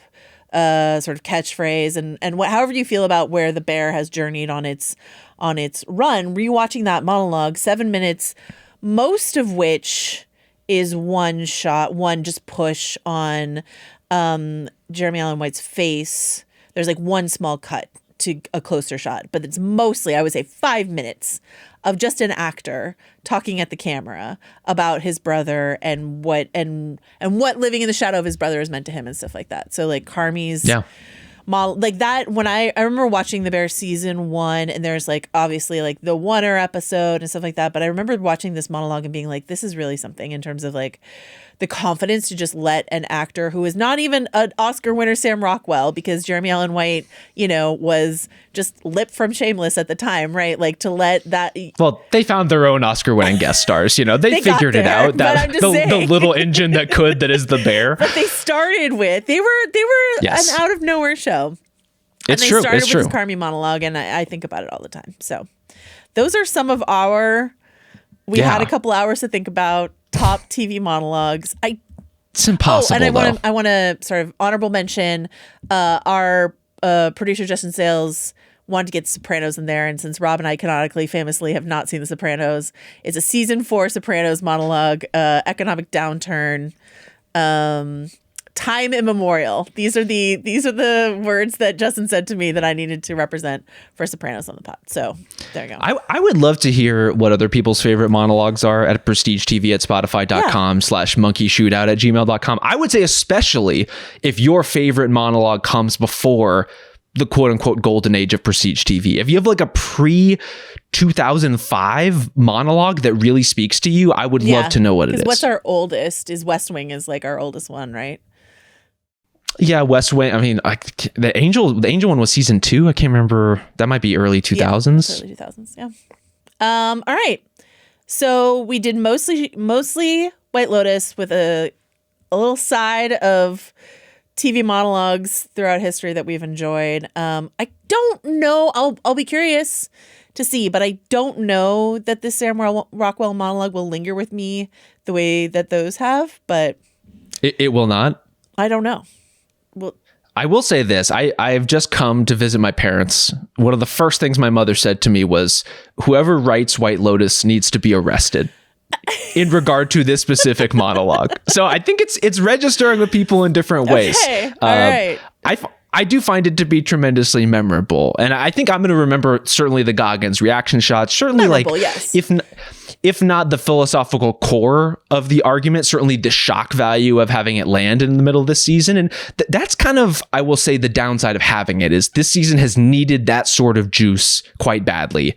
sort of catchphrase and however you feel about where the Bear has journeyed on its run. Rewatching that monologue, 7 minutes, most of which is one shot, one just push on Jeremy Allen White's face. There's like one small cut to a closer shot, but it's mostly, I would say, 5 minutes of just an actor talking at the camera about his brother and what living in the shadow of his brother has meant to him and stuff like that. So like Carmi's like that, when I remember watching The Bear season 1, and there's like obviously like the Oneer episode and stuff like that, but I remember watching this monologue and being like, this is really something in terms of like the confidence to just let an actor who is not even an Oscar winner, Sam Rockwell, because Jeremy Allen White, was just lip from Shameless at the time, right? Like to let that. Well, they found their own Oscar-winning guest stars. They got figured it there, out. but That I'm just the saying. little engine that is the Bear. But they started with they were Yes. an out of nowhere show. It's and they true. started It's with true. this Carmi monologue, and I think about it all the time. So those are some of our. We had a couple hours to think about top TV monologues. It's impossible. and though. I want to sort of honorable mention our producer Justin Sales wanted to get Sopranos in there, and since Rob and I canonically, famously have not seen The Sopranos, it's a season 4 Sopranos monologue, economic downturn, time immemorial. These are the words that Justin said to me that I needed to represent for Sopranos on the pod. So there you go. I would love to hear what other people's favorite monologues are at Prestige TV at Spotify.com/monkey shootout at gmail.com. I would say especially if your favorite monologue comes before the quote unquote golden age of Prestige TV. If you have like a pre 2005 monologue that really speaks to you, I would love to know what it is. What's our oldest is West Wing is like our oldest one, right? Yeah, West Wing. I mean, the Angel one was season 2. I can't remember. That might be early 2000s. Early 2000s, yeah. All right. So we did mostly White Lotus with a little side of TV monologues throughout history that we've enjoyed. I don't know. I'll be curious to see, but I don't know that this Sam Rockwell monologue will linger with me the way that those have. But It will not. I don't know. Well, I will say this. I've just come to visit my parents. One of the first things my mother said to me was, whoever writes White Lotus needs to be arrested in regard to this specific monologue. So I think it's registering with people in different ways. Okay. All right. I do find it to be tremendously memorable. And I think I'm going to remember certainly the Goggins reaction shots. Certainly, Memorable, like, yes. if not the philosophical core of the argument, certainly the shock value of having it land in the middle of the season. And that's kind of, I will say, the downside of having it is this season has needed that sort of juice quite badly.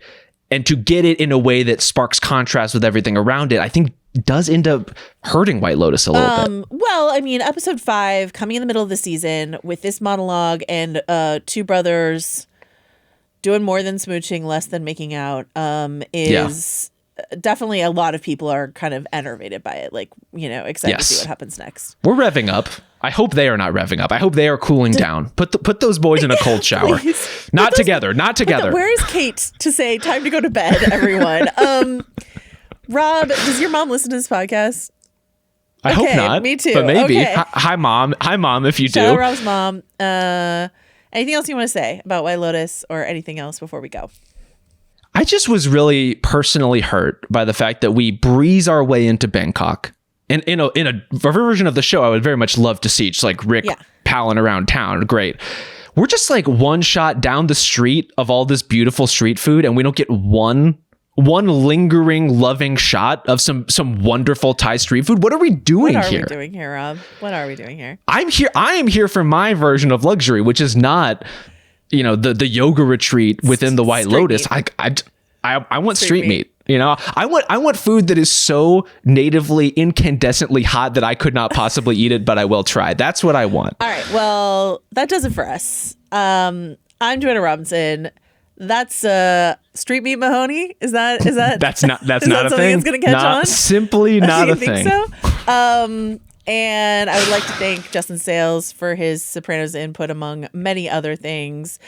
And to get it in a way that sparks contrast with everything around it, I think does end up hurting White Lotus a little bit. Well, I mean, episode 5 coming in the middle of the season with this monologue and two brothers doing more than smooching, less than making out, is definitely a lot of people are kind of enervated by it. Like, you know, excited to see what happens next. We're revving up. I hope they are not revving up. I hope they are cooling down. Put those boys in a cold shower. Not together. Where is Kate to say time to go to bed, everyone? Rob, does your mom listen to this podcast? I hope not. Me too. But maybe. Okay. Hi, Mom. Hi, Mom, if you Shout do. out Rob's mom. Anything else you want to say about White Lotus or anything else before we go? I just was really personally hurt by the fact that we breeze our way into Bangkok. And in a version of the show, I would very much love to see just like Rick palling around town. Great. We're just like one shot down the street of all this beautiful street food, and we don't get one lingering, loving shot of some wonderful Thai street food. What are we doing here? What are we doing here, Rob? What are we doing here? I am here for my version of luxury, which is not, you know, the yoga retreat within the White Lotus. I want street meat. You know, I want food that is so natively incandescently hot that I could not possibly eat it, but I will try. That's what I want. All right. Well, that does it for us. I'm Joanna Robinson. That's Street Meat Mahoney. Is that that's not is not a something thing. that's gonna catch on? Simply not a think thing. So? And I would like to thank Justin Sales for his Sopranos input, among many other things.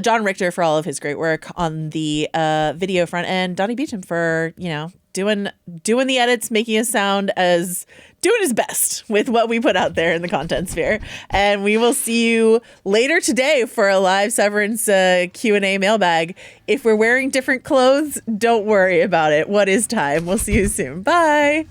John Richter for all of his great work on the video front end. Donnie Beecham for, you know, doing the edits, making us sound as doing his best with what we put out there in the content sphere. And we will see you later today for a live Severance Q&A mailbag. If we're wearing different clothes, don't worry about it. What is time? We'll see you soon. Bye.